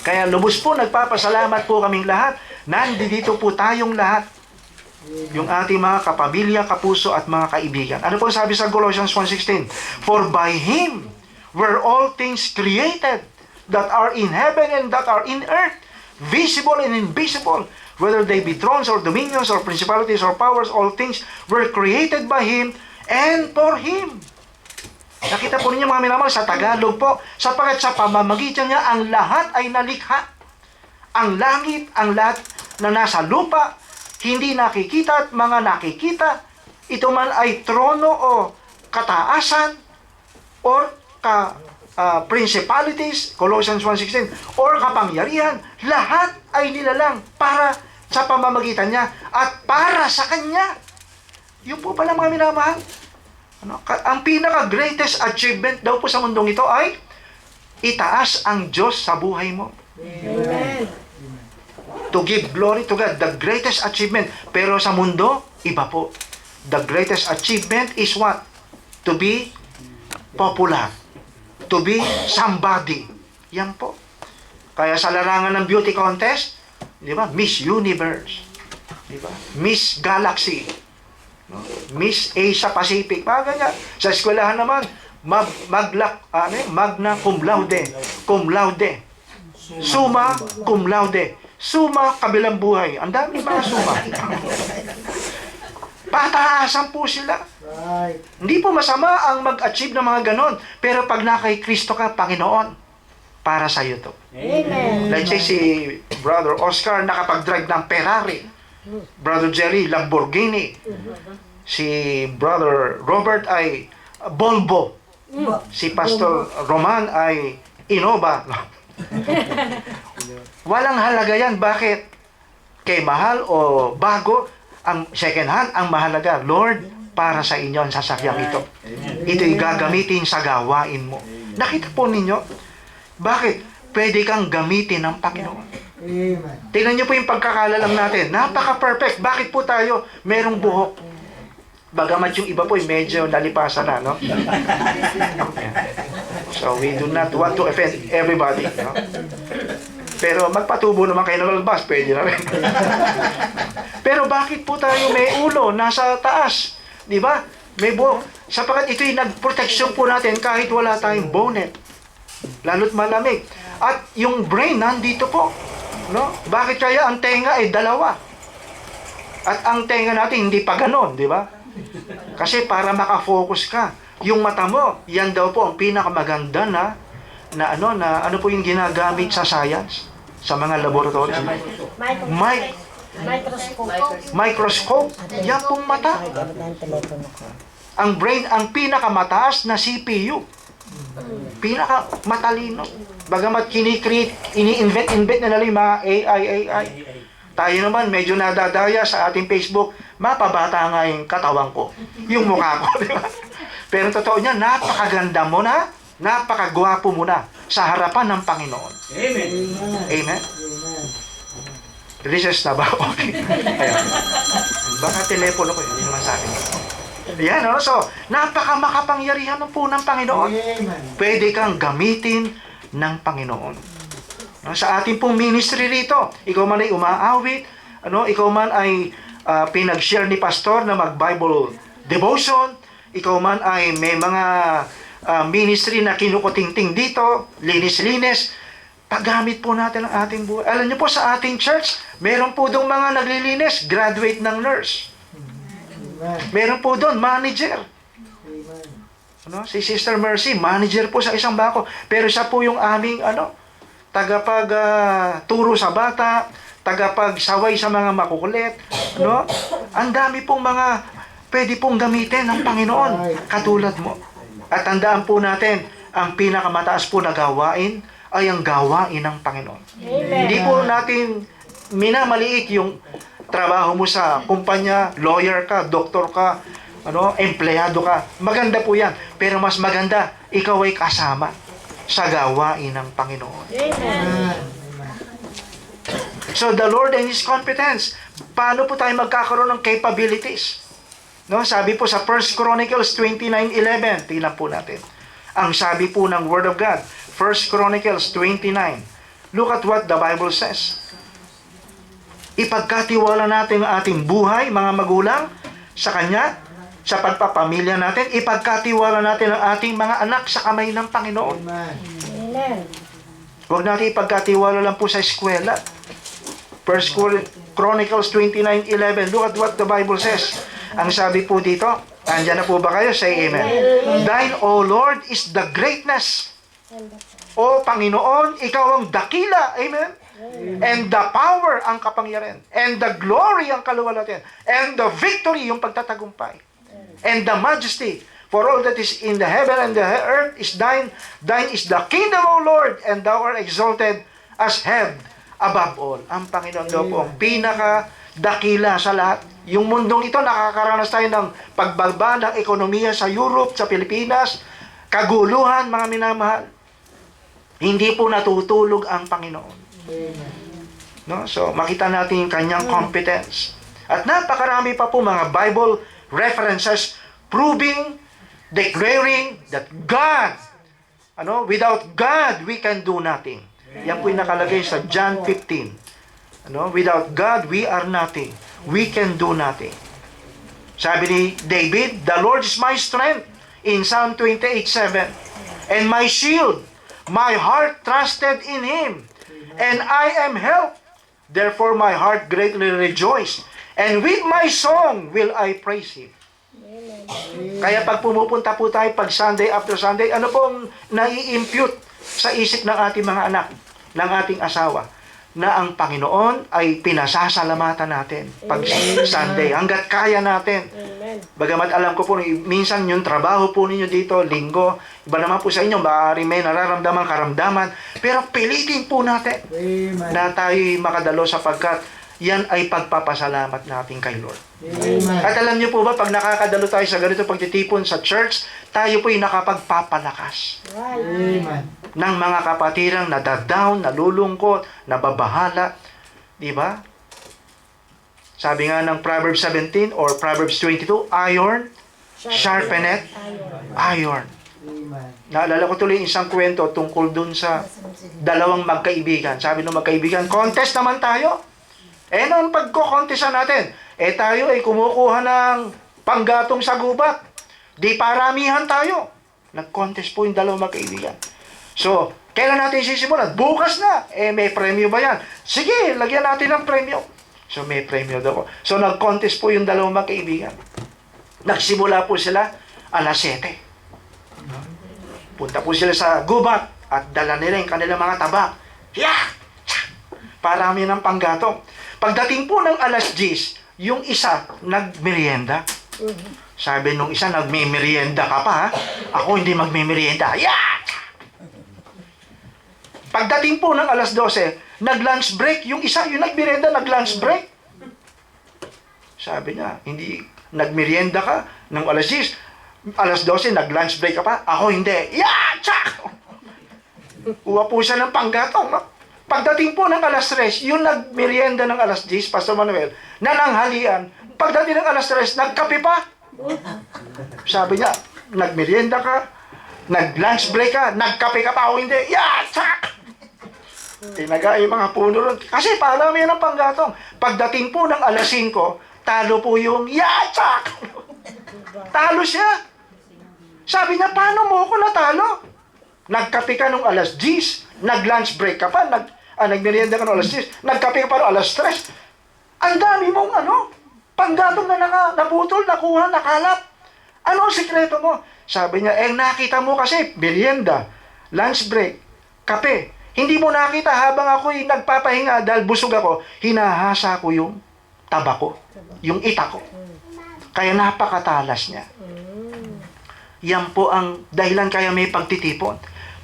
Kaya lubos po, nagpapasalamat po kaming lahat. Nandito po tayong lahat. Yung ating mga kapamilya, kapuso at mga kaibigan. Ano po sabi sa Colossians 1:16? For by Him were all things created that are in heaven and that are in earth, visible and invisible, whether they be thrones or dominions or principalities or powers, all things were created by Him and for Him. Nakita po ninyo mga minamahal sa Tagalog po, sapagkat sa pamamagitan niya ang lahat ay nalikha. Ang langit, ang lahat na nasa lupa, hindi nakikita at mga nakikita, ito man ay trono o kataasan or principalities, Colossians 1:16, or kapangyarihan, lahat ay nilalang para sa pamamagitan niya at para sa Kanya. Yun po pala mga minamahal. Ang pinaka-greatest achievement daw po sa mundong ito ay itaas ang Diyos sa buhay mo. Amen. To give glory to God, the greatest achievement. Pero sa mundo, iba po. The greatest achievement is what? To be popular. To be somebody. Yan po. Kaya sa larangan ng beauty contest, di ba? Miss Universe. Di ba? Miss Galaxy. No? Miss Asia Pacific. Mga ganyan. Sa eskwelahan naman, magna cum laude. Cum laude. Summa cum laude. Suma, kabilang buhay. Ang dami mga suma. Pataasan po sila. Right. Hindi po masama ang mag-achieve ng mga ganon. Pero pag na kay Kristo ka, Panginoon, para sa iyo to. Amen. Let's say si Brother Oscar nakapag-drive ng Ferrari. Brother Jerry, Lamborghini. Si Brother Robert ay Volvo. Si Pastor Roman ay Innova. Walang halaga yan. Bakit? Kay mahal o bago, ang second hand, ang mahalaga, Lord, para sa inyo ang sasakyang ito. Ito'y gagamitin sa gawain mo. Nakita po ninyo? Bakit? Pwede kang gamitin ng Panginoon. Amen. Tingnan niyo po yung pagkakalalang natin. Napaka-perfect. Bakit po tayo merong buhok? Bagamat yung iba po medyo nalipasan na, no? So, we do not want to offend everybody, no? Pero magpatubo naman kayo ng lalabas, pwede na rin. Pero bakit po tayo may ulo nasa taas? Di ba? May buhok. Sapagkat ito'y nagproteksyon po natin kahit wala tayong bonnet. Lalo't malamig. At yung brain nandito po. No? Bakit kaya ang tenga ay dalawa? At ang tenga natin hindi pa ganon, di ba? Kasi para makafocus ka. Yung mata mo, yan daw po ang pinakamaganda na ano po yung ginagamit sa science, sa mga laboratory. Microscope. Yan pong mata. Ang brain, ang pinakamataas na CPU. Pinakamatalino. Bagamat ini-invent na yung mga AI. Tayo naman, medyo nadadaya sa ating Facebook, mapabata nga yung katawan ko. Yung mukha ko, di ba? Pero totoo niya, napakaganda mo na, napakagwapo mo na sa harapan ng Panginoon. Amen. Amen? Amen. Recess na ba? Okay. Ayan. Baka telepono ko, hindi naman sa akin. Yan, no? So, napaka-makapangyarihan po ng Panginoon. Amen. Pwede kang gamitin ng Panginoon. No, sa ating pong ministry rito, ikaw man ay umaawit, ikaw man ay pinag-share ni pastor na mag-Bible devotion, ikaw man ay may mga ministry na kinukutingting dito, linis-linis, paggamit po natin ang ating buhay. Alam niyo po, sa ating church, meron po doon mga naglilinis, graduate ng nurse. Amen. Meron po doon, manager. Amen. Si Sister Mercy, manager po sa isang bako. Pero siya po yung aming, turo sa bata, tagapagsaway sa mga makukulit. Ang dami pong mga pwede pong gamitin ng Panginoon, katulad mo. At tandaan po natin, ang pinakamataas po na gawain ay ang gawain ng Panginoon. Amen. Hindi po natin minamaliit yung trabaho mo sa kumpanya, lawyer ka, doktor ka, empleyado ka. Maganda po yan. Pero mas maganda, ikaw ay kasama sa gawain ng Panginoon. Amen. So the Lord and His competence. Paano po tayo magkakaroon ng capabilities? Sabi po sa 1 Chronicles 29:11, tingnan po natin. Ang sabi po ng Word of God, 1 Chronicles 29. Look at what the Bible says. Ipagkatiwala natin ang ating buhay, mga magulang, sa Kanya, sa pagpapamilya natin, ipagkatiwala natin ang ating mga anak sa kamay ng Panginoon. Amen. Amen. Huwag natin ipagkatiwala lang po sa eskwela. 1 Chronicles 29:11. Look at what the Bible says. Ang sabi po dito, andyan na po ba kayo? Say amen. Thine, O Lord, is the greatness. O Panginoon, ikaw ang dakila. Amen. And the power, ang kapangyarihan. And the glory, ang kaluwalhatian. And the victory, yung pagtatagumpay. And the majesty, for all that is in the heaven and the earth is thine. Thine is the kingdom, O Lord, and thou art exalted as head above all. Ang Panginoon daw po ang pinaka-dakila sa lahat. Yung mundong ito, nakakaranas tayo ng pagbaba ng ekonomiya sa Europe, sa Pilipinas, kaguluhan, mga minamahal. Hindi po natutulog ang Panginoon. So, makita natin yung kanyang competence. At napakarami pa po mga Bible references proving, declaring that God, without God, we can do nothing. Yan po yung nakalagay sa John 15. Without God, we are nothing. We can do nothing. Sabi ni David, the Lord is my strength in Psalm 28:7. And my shield, my heart trusted in Him. And I am helped. Therefore my heart greatly rejoiced. And with my song will I praise Him. Kaya pag pumupunta po tayo pag Sunday after Sunday, ano pong nai-impute sa isip ng ating mga anak, ng ating asawa, na ang Panginoon ay pinasasalamatan natin pag Sunday, hanggat kaya natin. Bagamat alam ko po, minsan yung trabaho po ninyo dito, linggo, iba naman po sa inyo, maaari may nararamdaman, karamdaman, pero pilitin po natin na tayo'y makadalo sapagkat yan ay pagpapasalamat natin kay Lord. Amen. At alam niyo po ba, pag nakakadalo tayo sa ganito pagtitipon sa church, tayo po'y nakapagpapalakas Amen. ng mga kapatirang nadadown, nalulungkot, nababahala. Di ba? Sabi nga ng Proverbs 17 or Proverbs 22, iron sharpeneth iron. Amen. Naalala ko tuloy isang kwento tungkol dun sa dalawang magkaibigan. Sabi ng magkaibigan, contest naman tayo. Noong pagko-contestan natin, tayo ay kumukuha ng panggatong sa gubat. Di paramihan tayo. Nag-contest po yung dalawang magkaibigan. So, kailan natin sisimulan? Bukas na. May premyo ba yan? Sige, lagyan natin ng premyo. So, may premyo daw. So, nag-contest po yung dalawang magkaibigan. Nagsimula po sila alas 7. Punta po sila sa gubat at dala nila yung kanilang mga tabak. Yeah! Parami ng panggatong. Pagdating po ng alas 10, yung isa nagmerienda. Sabi nung isa, nagmimerienda ka pa, ha? Ako hindi magmimerienda. Yeah! Pagdating po ng alas 12, nag-lunch break. Yung isa, yung nagmerienda, nag-lunch break. Sabi niya, hindi nagmerienda ka nung alas 10. Alas 12, nag-lunch break ka pa. Ako hindi. Yeah! Tsak! Uwa po siya ng panggatong, no? Pagdating po ng alas 3, yung nagmerienda ng alas 10, Pastor Manuel, nananghalian, pagdating ng alas 3, nagkape pa. Sabi niya, nagmerienda ka, Nag-lunch break ka, nagkape ka pa o hindi, yasak! Tinaga yung mga puno ron. Kasi paalam yan ang panggatong. Pagdating po ng alas 5, talo po yung yasak! Talo siya. Sabi niya, paano mo ako natalo? Nagkape ka nung alas 10, nag-lunch break ka pa, nagmerienda ka nung alas 10, nagkape ka pa nung alas 3. Ang dami mong panggatong na naputol, nakuha, nakalap. Ano ang sikreto mo? Sabi niya, nakita mo kasi, merienda, lunch break, kape. Hindi mo nakita habang ako'y nagpapahinga dahil busog ako, hinahasa ko yung tabako, yung itak ko. Kaya napakatalas niya. Yan po ang dahilan kaya may pagtitipon.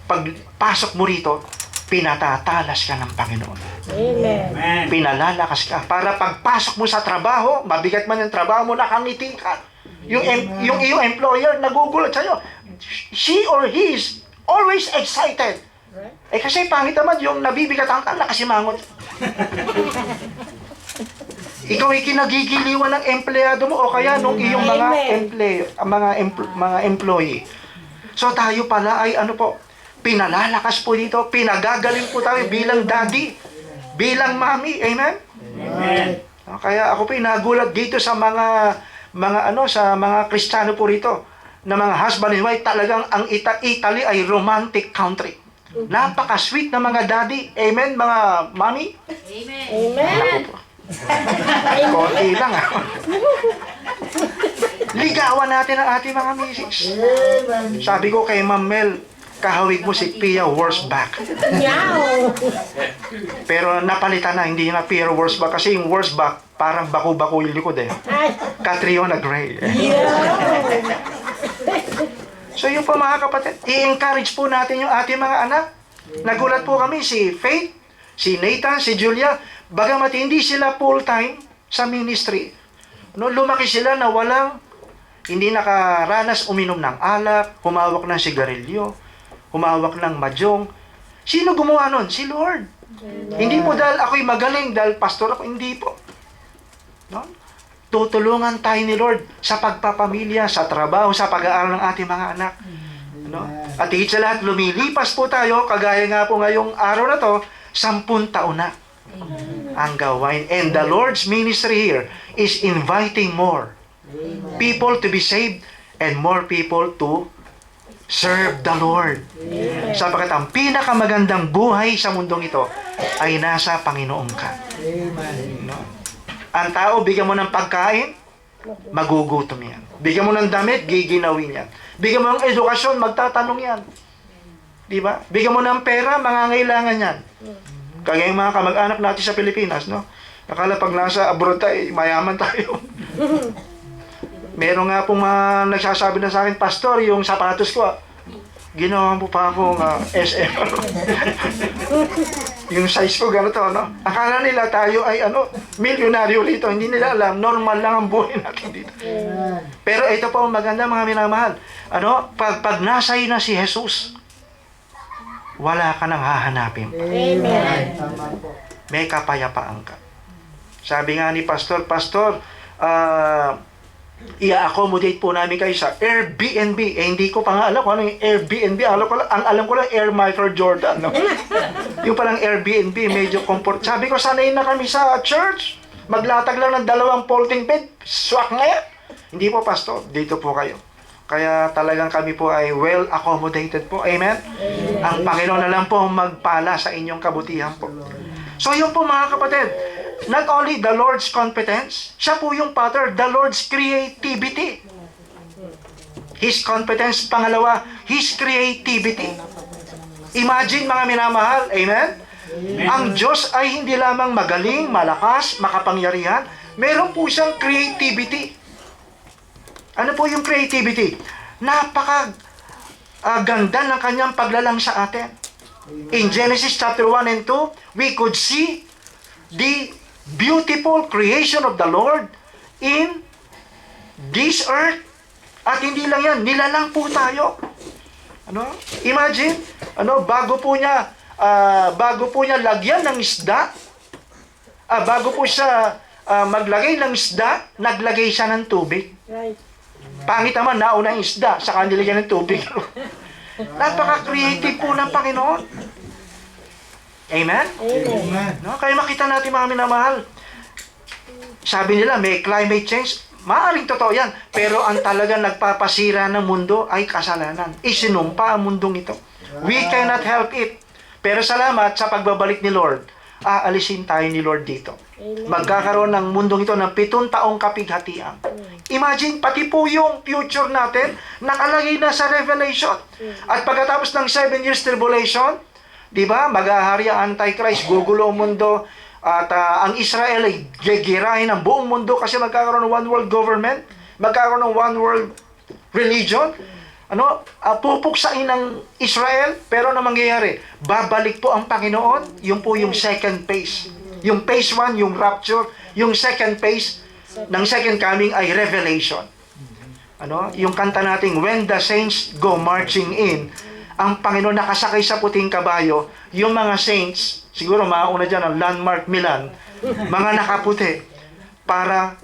Pagpasok mo rito, pinatatalas ka ng Panginoon. Amen. Pinalalakas ka. Para pagpasok mo sa trabaho, mabigat man yung trabaho mo, nakangiti ka. Yung iyong employer, nagugulat sa'yo. She or he is always excited. Kasi pangit naman yung nabibigatan ka, nakasimangot. Ikaw ay kinagigiliwan ng empleyado mo o kaya nung iyong mga employee. So tayo pala ay pinalalakas po dito, pinagagaling po tayo bilang daddy, bilang mommy. Amen? Amen. Kaya ako po nagulat dito sa mga Kristiyano po rito, na mga husband and wife, talagang ang Italy ay romantic country. Napaka-sweet na mga daddy. Amen, mga mommy? Amen. Konti lang Ligawan natin ang ating mga misis. Sabi ko kay Ma'am Mel, kahawig mo si Pia Wurzbach. Meow. Pero napalitan na, hindi na Pia Wurzbach kasi yung Wurzbach parang baku-baku yung likod Ay. Catriona Gray. So yun po mga kapatid, i-encourage po natin yung ating mga anak. Nagulat po kami si Faith, si Nathan, si Julia, bagamat hindi sila full-time sa ministry. Lumaki sila na hindi nakaranas uminom ng alak, humawak ng sigarilyo, humawak ng madyong. Sino gumawa nun? Si Lord. Hindi po dahil ako'y magaling, dahil pastor ako, hindi po. Tutulungan tayo ni Lord sa pagpapamilya, sa trabaho, sa pag-aaral ng ating mga anak. At higit sa lahat, lumilipas po tayo, kagaya nga po ngayong araw na to, 10 taon na ang gawain. And the Lord's ministry here is inviting more people to be saved and more people to serve the Lord. Sapagkat ang pinakamagandang buhay sa mundong ito ay nasa Panginoon ka. Ang tao, bigyan mo ng pagkain, magugutom yan. Bigyan mo ng damit, giginawin yan. Bigyan mo ng edukasyon, magtatanong yan. Diba? Bigyan mo ng pera, mangangailangan yan. Kaya yung mga kamag-anak natin sa Pilipinas, nakala pag nasa abroad tayo, mayaman tayo. Meron nga pong nagsasabi na sa akin, Pastor, yung sapatos ko, ginawa mo pa akong SM. Yung size ko, ganito, Akala nila tayo ay, milyonaryo dito. Hindi nila alam, normal lang ang buhay natin dito. Pero ito po ang maganda, mga minamahal. Pag nasa'yo na si Jesus, wala ka nang hahanapin. Amen. May kapayapaan ka. Sabi nga ni Pastor, i-accommodate po namin kayo sa Airbnb. Hindi ko pa nga alam kung ano yung Airbnb. Alam ko lang Air Michael Jordan. Yung palang Airbnb, medyo comfort. Sabi ko, sanayin na kami sa church. Maglatag lang ng 2 folding bed. Swak na yan. Hindi po, Pastor. Dito po kayo. Kaya talagang kami po ay well accommodated po. Amen? Ang Panginoon na lang po magpala sa inyong kabutihan po. So yun po mga kapatid, not only the Lord's competence, siya po yung Father, the Lord's creativity. His competence, pangalawa, His creativity. Imagine mga minamahal, amen? Ang Diyos ay hindi lamang magaling, malakas, makapangyarihan, meron po siyang creativity. Ano po yung creativity? Napaka-ganda ng kanyang paglalang sa atin. In Genesis chapter 1 and 2, we could see the beautiful creation of the Lord in this earth. At hindi lang yan, nilalang po tayo. Imagine, bago po niya lagyan ng isda, bago po siya maglagay ng isda, naglagay siya ng tubig. Right. Pangit naman, nauna ang isda, saka nilagyan ng tubig. Napaka-creative po ng Panginoon. Amen? Amen. No? Kaya makita natin mga minamahal. Sabi nila, may climate change. Maaring totoo yan. Pero ang talagang nagpapasira ng mundo ay kasalanan. Isinumpa ang mundong ito. We cannot help it. Pero salamat sa pagbabalik ni Lord. Aalisin tayo ni Lord dito. Magkakaroon ng mundong ito ng 7 taong kapighatian. Imagine, pati po yung future natin, nakalagay na sa Revelation. At pagkatapos ng 7 years tribulation, di ba, mag-ahari ang Antichrist, gugulo ang mundo, at ang Israel ay gigirahin ang buong mundo kasi magkakaroon ng one world government, magkakaroon ng one world religion. Pupuksain ng Israel, pero na mangyayari, babalik po ang Panginoon, yun po yung second phase. Yung phase 1, yung rapture, yung second phase ng second coming ay revelation. Yung kanta nating, when the saints go marching in, ang Panginoon nakasakay sa puting kabayo, yung mga saints, siguro mauna dyan ang landmark Milan, mga nakaputi, para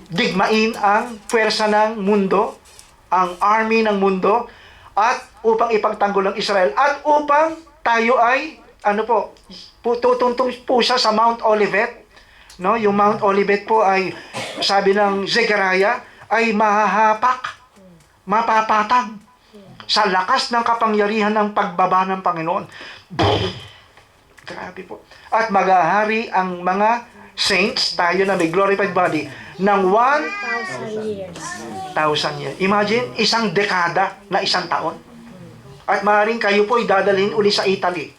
digmain ang pwersa ng mundo, ang army ng mundo, at upang ipagtanggol ang Israel, at upang tayo ay, tutuntong po siya sa Mount Olivet. No? Yung Mount Olivet po ay, sabi ng Zechariah, ay mahahapak, mapapatag, sa lakas ng kapangyarihan ng pagbaba ng Panginoon. Boom! Grabe po. At maghahari ang mga saints, tayo na may glorified body, ng 1,000 years. 1,000 years. Imagine, isang dekada na isang taon. At maaaring kayo po idadalhin uli sa Italy.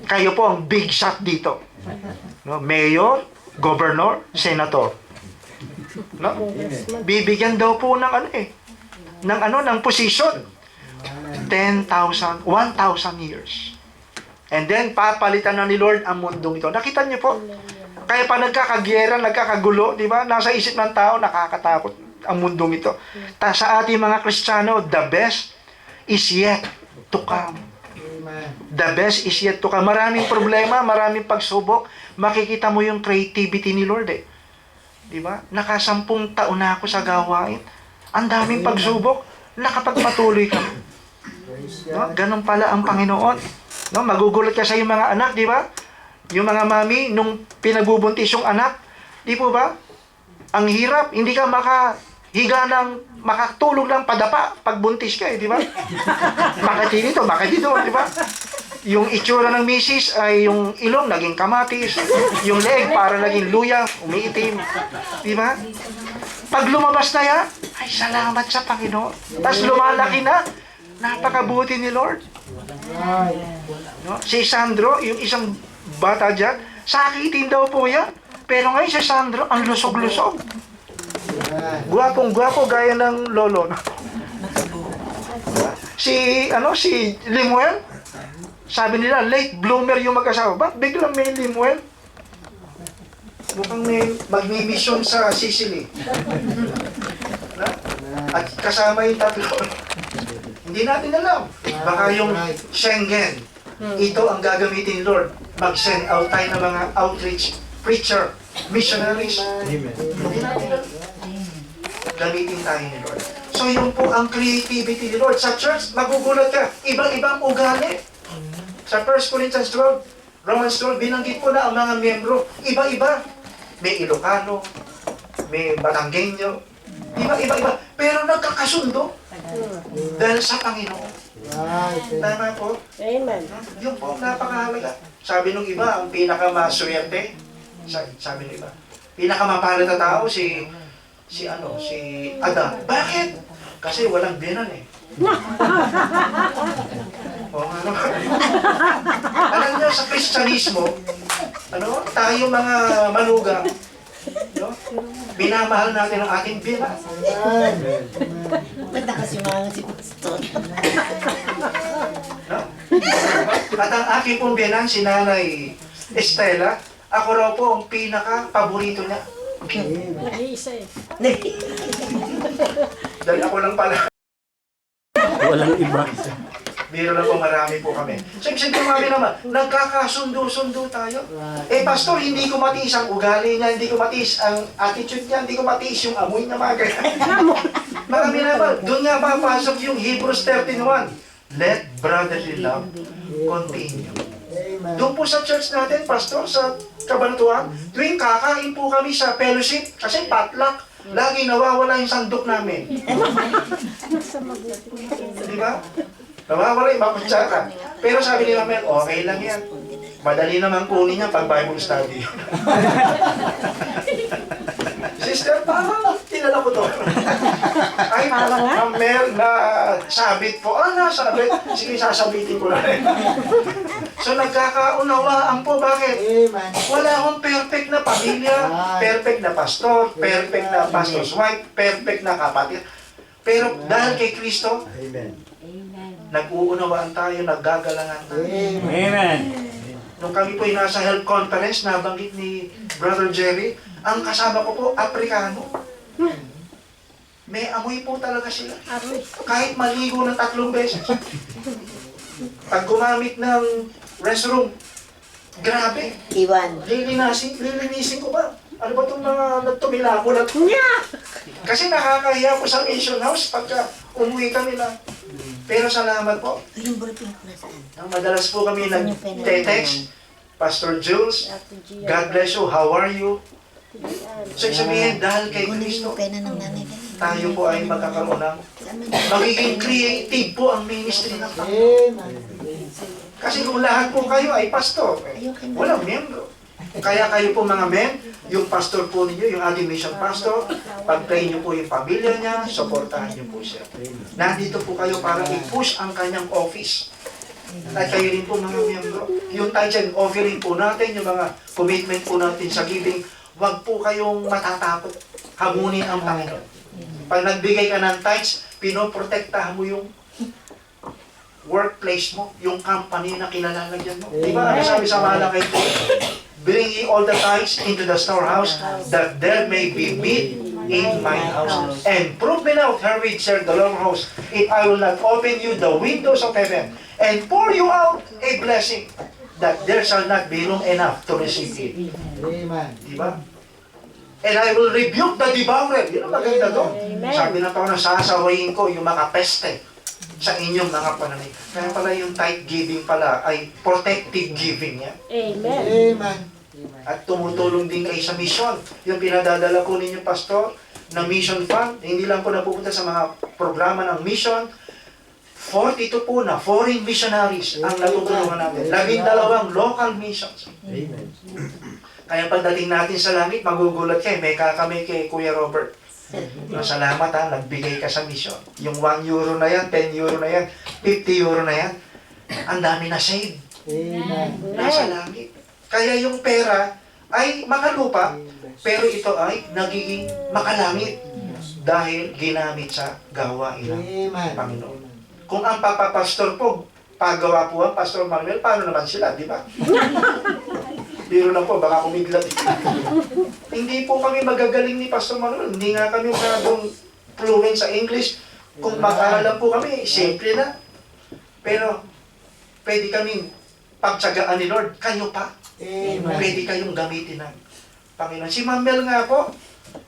Kayo po ang big shot dito. No? Mayor, governor, senator. No? Bibigyan daw po ng ng position. 10,000, 1,000 years. And then, papalitan na ni Lord ang mundong ito. Nakita niyo po? Kaya pa nagkakagyera, nagkakagulo, di ba? Nasa isip ng tao, nakakatakot ang mundong ito. Sa ating mga Kristiyano, the best is yet to come. Amen. The best is yet to come. Maraming problema, maraming pagsubok. Makikita mo yung creativity ni Lord eh. Di ba? Nakasampung taon na ako sa gawain. Ang daming pagsubok. Nakapagpatuloy ka. No? Ganun pala ang Panginoon. No? Magugulat ka sa iyong mga anak, di ba? Yung mga mami, nung pinagbubuntis yung anak, di po ba? Ang hirap, hindi ka makahiga ng, makatulog ng padapa pag buntis ka di ba? Bakit dito, di ba? Yung itsura ng misis ay yung ilong naging kamatis, yung leeg para naging luya, umiitim, di ba? Pag lumabas na yan, ay salamat sa Panginoon. Tapos lumalaki na, napakabuti ni Lord. No? Si Sandro, yung isang bata dyan, sakitin daw po yan. Pero ngayon si Sandro, ang lusog-lusog. Guwapong-guwapo, gaya ng lolo. No? Si Limuel, sabi nila, late bloomer yung mag-asawa. Ba't biglang may Limuel? Mukhang may magmi-mission sa Sicily. No? At kasama yung tatlo. Hindi natin alam. Baka yung Schengen, ito ang gagamitin ni Lord. Mag-send out tayo ng mga outreach preacher, missionaries. Amen. Hindi natin alam. Gamitin tayo ni Lord. So yun po ang creativity ni Lord. Sa church, magugulat ka. Ibang-ibang ugali. Sa 1 Corinthians 12, Romans 12, binanggit po na ang mga miyembro. Iba-iba. May Ilocano, may Batanggenyo, iba. Pero nagkakasundo dahil sa Panginoon. Tama po? Amen. Yun po, napakahalaga. Sabi nung iba, ang pinakamaswerte, sabi nung iba, pinakamapalad na tao, si Adam. Bakit? Kasi walang binan eh. Alam niyo, sa Kristyanismo, tayo mga manugang, minamahal natin ang ating binan. Ba't nakasimangan si Pastor? No? At ang aking pong biyanan, si Nanay Estela, ako raw po ang pinaka-paborito niya. Nag-iisa eh. Dahil ako lang pala. Walang iba. Biro lang po, marami po kami. So, ibig sabihin kami naman, nagkakasundo-sundo tayo. Eh, pastor, hindi ko matiis ang ugali niya, hindi ko matiis ang attitude niya, hindi ko matiis yung amoy niya, mga ganyan. Marami naman. Doon nga papasok yung Hebrews 13:1. Let brotherly love continue. Amen. Doon po sa church natin, pastor, sa Kabanatuan, tuwing kakain po kami sa fellowship, kasi potluck, lagi nawawala yung sandok namin. Di ba? Nawawala yung makutsara. Pero sabi ni Mama, okay lang yan. Madali naman kunin niya pag Bible study. Sister, parang tinala ko to. Ay, Ma'am Mel, na sabit po. Nasabit. Sige, sasabitin ko na rin. So, nagkakaunawaan po. Bakit? Amen. Wala akong perfect na pamilya, perfect na pastor, perfect na pastor's wife, perfect na kapatid. Pero dahil kay Kristo, Amen. nag-uunawaan tayo, naggagalangan tayo. Amen. Nung kami po ay nasa health conference, nabanggit ni Brother Jerry, ang kasama ko po, Aprikano. May amoy po talaga sila. Kahit maligo ng 3 beses. Pag gumamit ng restroom, grabe. Iwan. Lilinisin ko ba? Ano ba itong mga nagtumilakulat? Kasi nakakahiya po sa mission house pagka umuwi kami na. Pero salamat po. Yung ballpen ko nasaan? Madalas po kami nag-text. Pastor Jules, God bless you, how are you? So sabihin, dahil kay Kunin Kristo, yung pena ng nanay na yun. tayo po ay magkakaroon ng magiging creative po ang ministry ng Panginoon. Amen. Kasi kung lahat po kayo ay pastor, walang miyembro. Kaya kayo po mga men, yung pastor po ninyo, yung ating mission pastor, pag-pray nyo po yung pamilya niya, supportahan nyo po siya. Nandito po kayo para i-push ang kanyang office. At kayo rin po mga miyembro. Yung tithe and offering po natin, yung mga commitment po natin sa giving, huwag po kayong matatakot. Hamunin ang Panginoon. Pag nagbigay ka ng tithes, pinoprotektahan mo yung workplace mo, yung company na kilalalagyan mo. Di ba? Ano sabi sa Malakay po? Bring ye all the tithes into the storehouse, that there may be meat in my house. And prove me now, herewith, said the Lord of hosts, if I will not open you the windows of heaven, and pour you out a blessing, that there shall not be room enough to receive it. Amen. Di ba? And I will rebuke the devourer. Yun ang maganda doon. Sabi na pa na sasawayin ko yung makapeste sa inyong mga pananay. Kaya pala yung tithe giving pala ay protective giving yan. Amen. At tumutulong din kayo sa mission. Yung pinadadala ko ninyo, pastor, na mission fund, hindi lang po napupunta sa mga programa ng mission. 42 po na foreign missionaries ang natutulungan natin. 12 local missions. Amen. Kaya pagdating natin sa langit, magugulat kayo. May kakamay kay Kuya Robert. Salamat ha, nagbigay ka sa mission. Yung 1 euro na yan, 10 euro na yan, 50 euro na yan. Ang dami na save. Amen. Nasa langit. Kaya yung pera ay makalupa, pero ito ay nagiging makalangit dahil ginamit sa gawain ng Amen. Panginoon. Kung ang papapastor po, pagawa po ang Pastor Manuel, paano naman sila, di ba? Biro lang po, baka kumiglat. Hindi po kami magagaling ni Pastor Manuel. Hindi nga kami masyadong fluent sa English. Kung mag-aral lang po kami, simple na. Pero, pwede kaming pagtsagaan ni Lord. Kayo pa. Amen. Pwede kayong gamitin ng Panginoon. Si Ma'am nga po,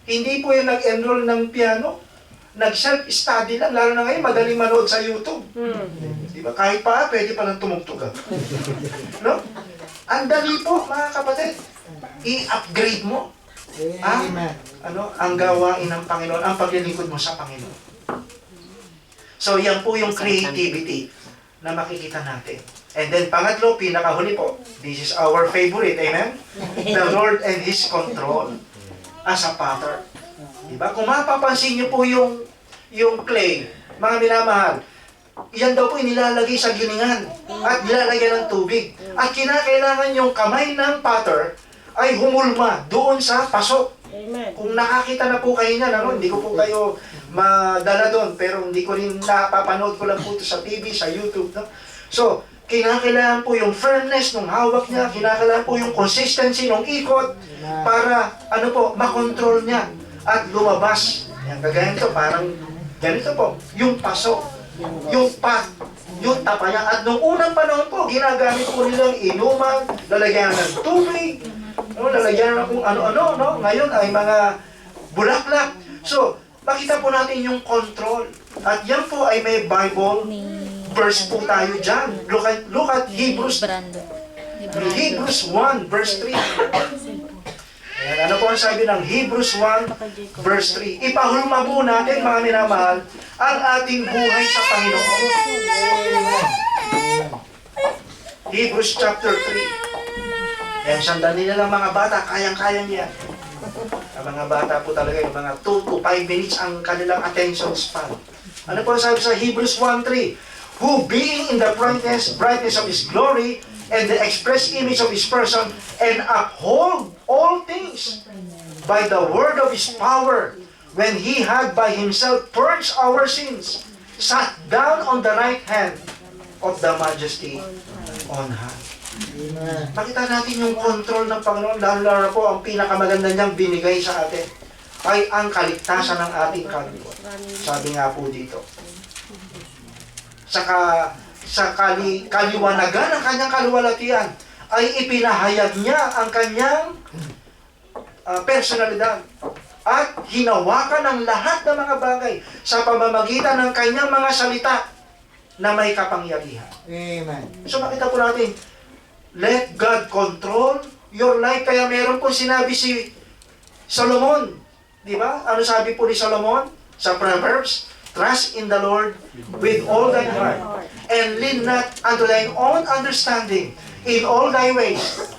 hindi po yung nag-enroll ng piano. Nag-self-study lang. Lalo na ngayon, madaling manood sa YouTube. Di ba? Kahit pa, pwede pa lang tumugtog. No? Ang dali po, mga kapatid. I-upgrade mo Amen. ang gawain ng Panginoon, ang paglilingkod mo sa Panginoon. So, yan po yung creativity na makikita natin. And then, pangatlo, pinakahuli po, this is our favorite, amen? The Lord and His control as a potter. Diba? Kung mapapansin niyo po yung clay, mga minamahal, yan daw po inilalagay sa giningan at nilalagyan ng tubig. At kinakailangan yung kamay ng potter ay humulma doon sa paso. Kung nakakita na po kayo niyan, hindi ko po kayo madala doon, pero hindi ko rin napapanood ko lang po ito sa TV, sa YouTube. No? So, kinakailangan po yung firmness ng hawak niya, kinakailangan po yung consistency ng ikot para makontrol niya at lumabas. Yan, kagaya ito, parang ganito po, yung paso yung pot, yung tapa niya. At nung unang panahon po, ginagamit po nilang inuman, lalagyan ng tubig, no? Lalagyan ng kung ano-ano, no? Ngayon ay mga bulaklak. So, makita po natin yung control. At yan po ay may Bible verse po tayo dyan. Look at Hebrews 1 verse 3. Ayan, ano po ang sabi ng Hebrews 1 verse 3? Ipahulma po natin, mga minamahal, ang ating buhay sa Panginoon. Hebrews chapter 3. Ayan, sandali na lang mga bata, kayang-kaya niya. Ang mga bata po talaga, yung mga 2 to 5 minutes ang kanilang attention span. Ano po ang sabi sa Hebrews 1:3? Who being in the brightness of His glory, and the express image of His person, and uphold all things by the word of His power, when He had by Himself purged our sins, sat down on the right hand of the Majesty on high. Amen. Makita natin yung control ng Panginoon, lalo po ang pinakamaganda niyang binigay sa atin ay ang kaligtasan ng ating kaluluwa. Sabi nga po dito. Sa kaliwanagan ng kanyang kaluwalhatian ay ipinahayag niya ang kanyang personalidad at hinawakan ang lahat ng mga bagay sa pamamagitan ng kanyang mga salita na may kapangyarihan. Amen. So makita po natin, let God control your life. Kaya meron po sinabi si Solomon. Di ba? Ano sabi po ni Solomon sa Proverbs? Trust in the Lord with all thine heart, and lean not unto thine own understanding. In all thy ways,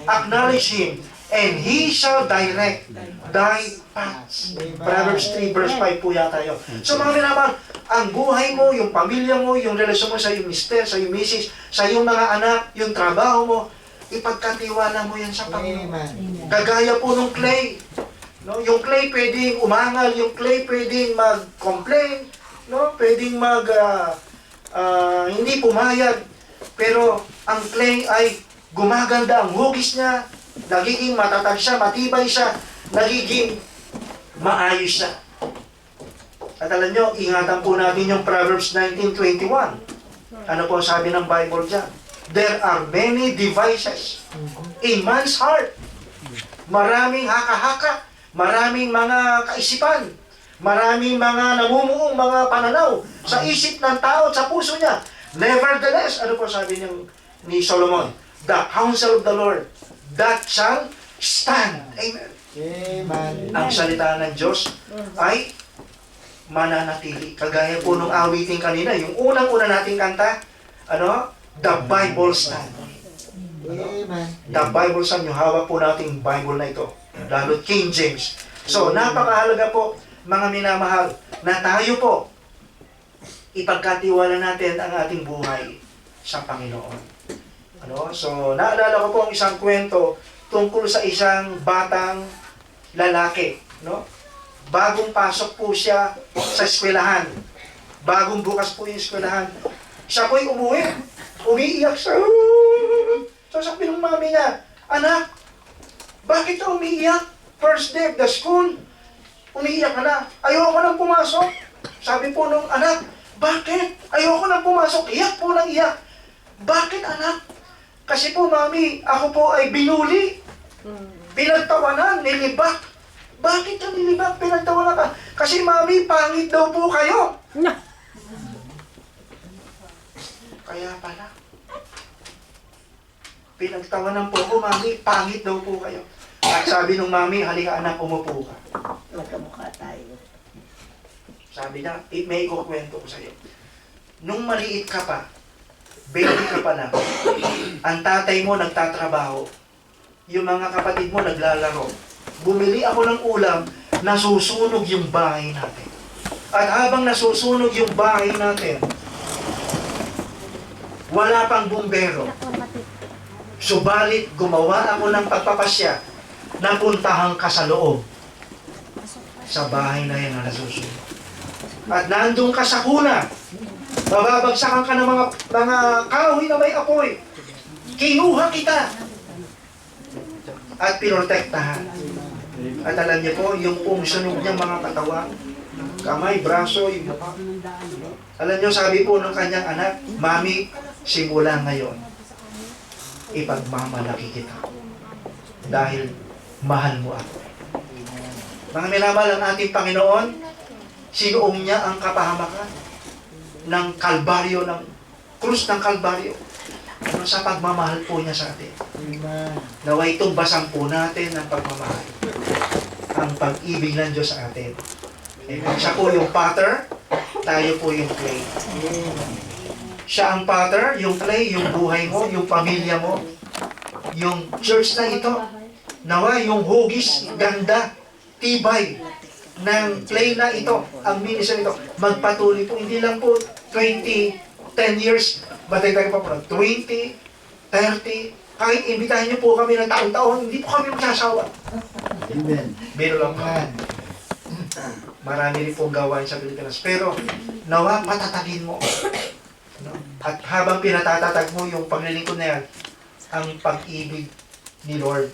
acknowledge Him, and He shall direct thy paths. Proverbs 3 verse 5 po yata yun. So mga minamahal, ang buhay mo, yung pamilya mo, yung relasyon mo sa iyong mister, sa iyong misis, sa iyong mga anak, yung trabaho mo, ipagkatiwala mo yan sa Panginoon. Amen. Kagaya po nung clay. No, yung clay pwedeng umangal, yung clay pwedeng mag-complain, no, pwedeng hindi pumayag. Pero ang clay ay gumaganda, ang hugis niya, nagiging matatag siya, matibay siya, nagiging maayos siya. At alam nyo, ingatan po natin yung Proverbs 19:21. Ano po sabi ng Bible dyan? There are many devices in man's heart. Maraming haka-haka, maraming mga kaisipan, maraming mga namumuong mga pananaw sa isip ng tao at sa puso niya. Nevertheless, ano po sabi ni Solomon? The counsel of the Lord, that shall stand. Amen. Amen. Ang salita ng Diyos ay mananatili. Kagaya po nung awiting kanina, yung unang-una nating kanta, ano? The Bible stand. Amen. The Bible stand, yung hawak po nating Bible na ito. Lalo King James. So, napakahalaga po, mga minamahal, na tayo po, ipagkatiwala natin ang ating buhay sa Panginoon. Ano? So, naalala ko po ang isang kwento tungkol sa isang batang lalaki. No? Bagong pasok po siya sa eskwelahan. Bagong bukas po yung eskwelahan. Siya po'y umuwi. Umiiyak siya. So, sabi ng mami niya, anak, bakit ka umiiyak? First day of the school, umiiyak ka na. Ayoko nang pumasok. Sabi po nung anak, bakit? Ayoko nang pumasok. Iyak po nang iyak. Bakit anak? Kasi po mami, ako po ay binuli. Pinagtawanan, nilibak. Bakit ka nilibak? Pinagtawanan ka. Kasi mami, pangit daw po kayo. Kaya pala. Pinagtawanan po ako, mami, pangit daw po kayo. At sabi nung mami, halika anak, umupo ka. Magkamukha tayo. Sabi na, may ikukwento ko sa'yo. Nung maliit ka pa, baby ka pa lang, ang tatay mo nagtatrabaho, yung mga kapatid mo naglalaro. Bumili ako ng ulam, nasusunog yung bahay natin. At habang nasusunog yung bahay natin, wala pang bumbero. Subalit, gumawa ako ng pagpapasya, napuntahan ka sa loob, sa bahay na yan na nasusunog. At nandun ka sa kuna, mababagsakan ka ng mga kahoy na may apoy. Kinuha kita at pinotektahan. At alam niyo po, yung pong sunog niyang mga katawan, Kamay, braso, yung mukha. Alam niyo, sabi po ng kanyang anak, Mami, simula ngayon, ipagmamalaki kita. Dahil mahal mo ako. Mga minamahal ang ating Panginoon, sinuong niya ang kapahamakan ng Kalbaryo, ng krus ng Kalbaryo. Ano sa pagmamahal po niya sa atin. Amen. Naway tumbasan po natin ang pagmamahal. Ang pag-ibig ng Diyos sa atin. Eh, siya po yung potter, tayo po yung clay. Siya ang potter, yung clay, yung buhay mo, yung pamilya mo, yung church na ito. Naway yung hugis, ganda, tibay ng clay na ito, ang ministry nito, magpatuloy po. Hindi lang po 10 years, batay tayo pa po, 20, 30, kahit imbitahin niyo po kami ng taon-taon, hindi po kami magsasawa. Amen. Biro lang po. Amen. Marami rin pong gawain sa Pilipinas. Pero, nawa, patatagin mo. No? At habang pinatatatag mo yung paglilingkod na yan, ang pag-ibig ni Lord,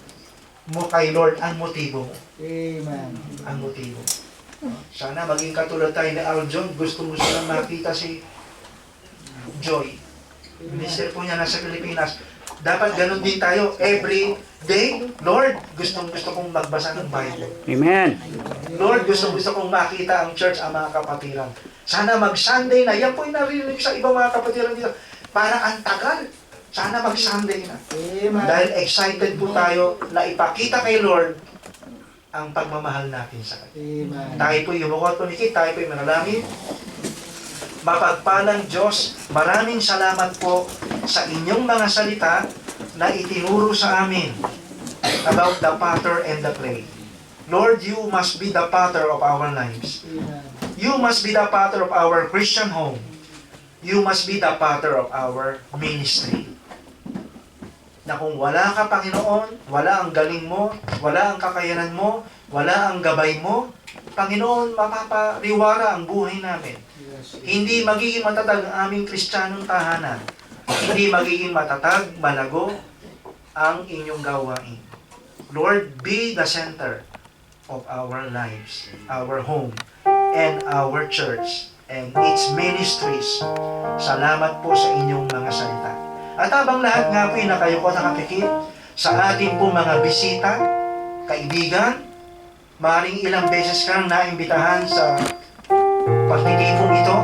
mo kay Lord, ang motibo mo. Amen. Ang motibo. No? Sana maging katulad tayo ni Aljon, gusto lang makita si Joy. Minister po niya nasa Pilipinas. Dapat ganun din tayo every day. Lord, gusto kong magbasa ng Bible. Amen. Lord, gusto kong makita ang church, ang mga kapatiran. Sana mag-Sunday na. Yan po yung narinig sa ibang mga kapatiran dito. Para ang tagal. Sana mag-Sunday na. Amen. Dahil excited po tayo na ipakita kay Lord ang pagmamahal natin sa Kanya. Amen. Tayo po yung mukha po ni Kit, tayo po yung manalangin. Mapagpalang Diyos, maraming salamat po sa inyong mga salita na itinuro sa amin about the potter and the clay. Lord, you must be the potter of our lives. Amen. You must be the potter of our Christian home. You must be the potter of our ministry. Na kung wala ka, Panginoon, wala ang galing mo, wala ang kakayanan mo, wala ang gabay mo, Panginoon, mapapariwara ang buhay namin. Yes. Hindi magiging matatag ang aming Kristiyanong tahanan. Hindi magiging matatag, malago ang inyong gawain. Lord, be the center of our lives, our home, and our church, and its ministries. Salamat po sa inyong mga salita. At habang lahat nga po na kayo po nakapikit sa ating po mga bisita, kaibigan, maring ilang beses kang naimbitahan sa pagtitipong ito,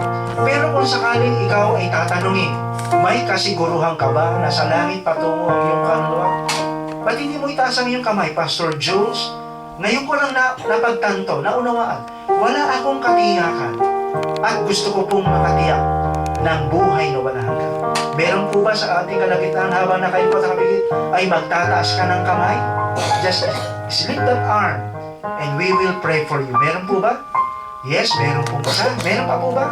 pero kung sakaling ikaw ay tatanungin, may kasiguruhan ka ba na sa langit patungo ang iyong kaluluwa? Ba't hindi mo itaas ang iyong kamay, Pastor Jules? Ngayon ko lang napagtanto, naunawaan, wala akong katiyakan at gusto ko pong makatiyak ng buhay na walang hanggan. Meron po ba sa ating kalagitnaan habang na kayo po nakapigit ay magtataas ka ng kamay? Just slip that arm and we will pray for you. Meron po ba? Yes, meron po ba? Meron pa po ba?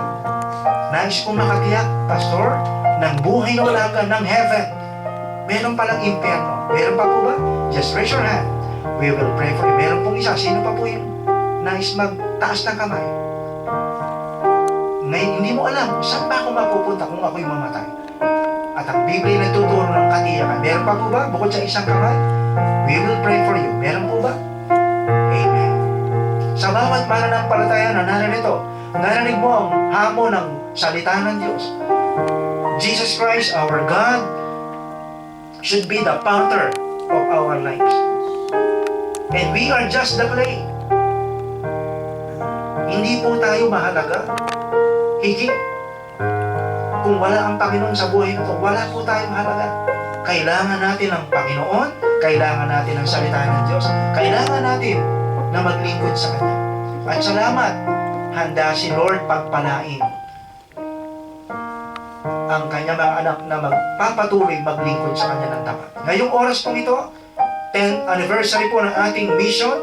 Nais kong makatiyak, Pastor, ng buhay na walang hanggan, ng heaven. Meron palang impyerno. Meron pa po ba? Just raise your hand. We will pray for you. Meron pong isa. Sino pa po yung nais magtaas ng kamay? Ngayon, hindi mo alam, saan ba ako mapupunta kung ako'y mamatay? At ang Biblia nagtuturo ng katiyakan. Meron pa po ba? Bukod sa isang kamay? We will pray for you. Meron po ba? Amen. Sa bawat mananampalataya na naririto, narinig mo ang hamon ng salita ng Diyos. Jesus Christ, our God, should be the potter of our lives. And we are just the clay. Hindi po tayo mahalaga. Higit. Kung wala ang Panginoon sa buhay nito, wala po tayong mahalaga. Kailangan natin ang Panginoon, kailangan natin ang salita ng Diyos, kailangan natin na maglingkod sa Kanya. At salamat, handa si Lord pagpalain ang Kanya mga anak na magpapatuloy maglingkod sa Kanya ng tapat. Ngayong oras po ito, 10th anniversary po ng ating mission,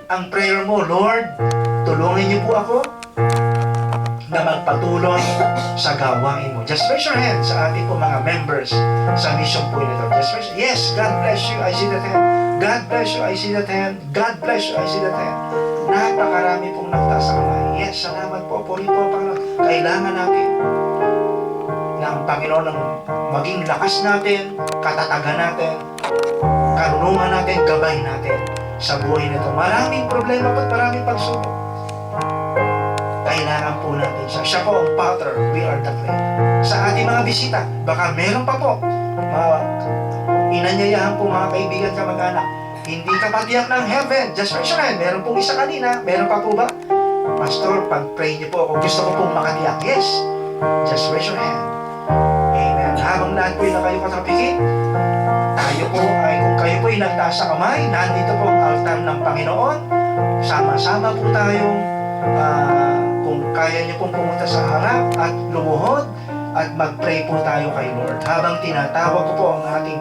ang prayer mo, Lord, tulungan niyo po ako na magpatuloy sa gawain mo. Just raise your hand sa ating po mga members sa mission po nito. Just raise, yes, God bless you, I see that hand. God bless you, I see that hand. God bless you, I see that hand. Napakarami pong nakataas sa kamay. Yes, salamat po. Puri po, Panginoon. Kailangan natin na ang Panginoon ang maging lakas natin, katatagan natin, karunungan natin, gabay natin sa buhay nito. Maraming problema at maraming pagsubok. kailangan po natin siya. Siya po ang potter, we are the clay. Sa ating mga bisita, baka meron pa po, inanyayahan po mga kaibigan, kamag-anak, hindi ka pa tiyak ng heaven. Just raise your hand. Meron pong isa kanina. Meron pa po ba? Pastor, pag-pray niyo po, kung gusto ko pong makatiyak. Yes. Just raise your hand. Amen. Habang lahat po na kayo katapikit, tayo po ay, kung kayo po ay nagtaas sa kamay, nandito po ang altar ng Panginoon. Sama-sama po tayong, kung kaya niyo pong pumunta sa harap at lumuhod, at mag-pray po tayo kay Lord. Habang tinatawag ko po ang ating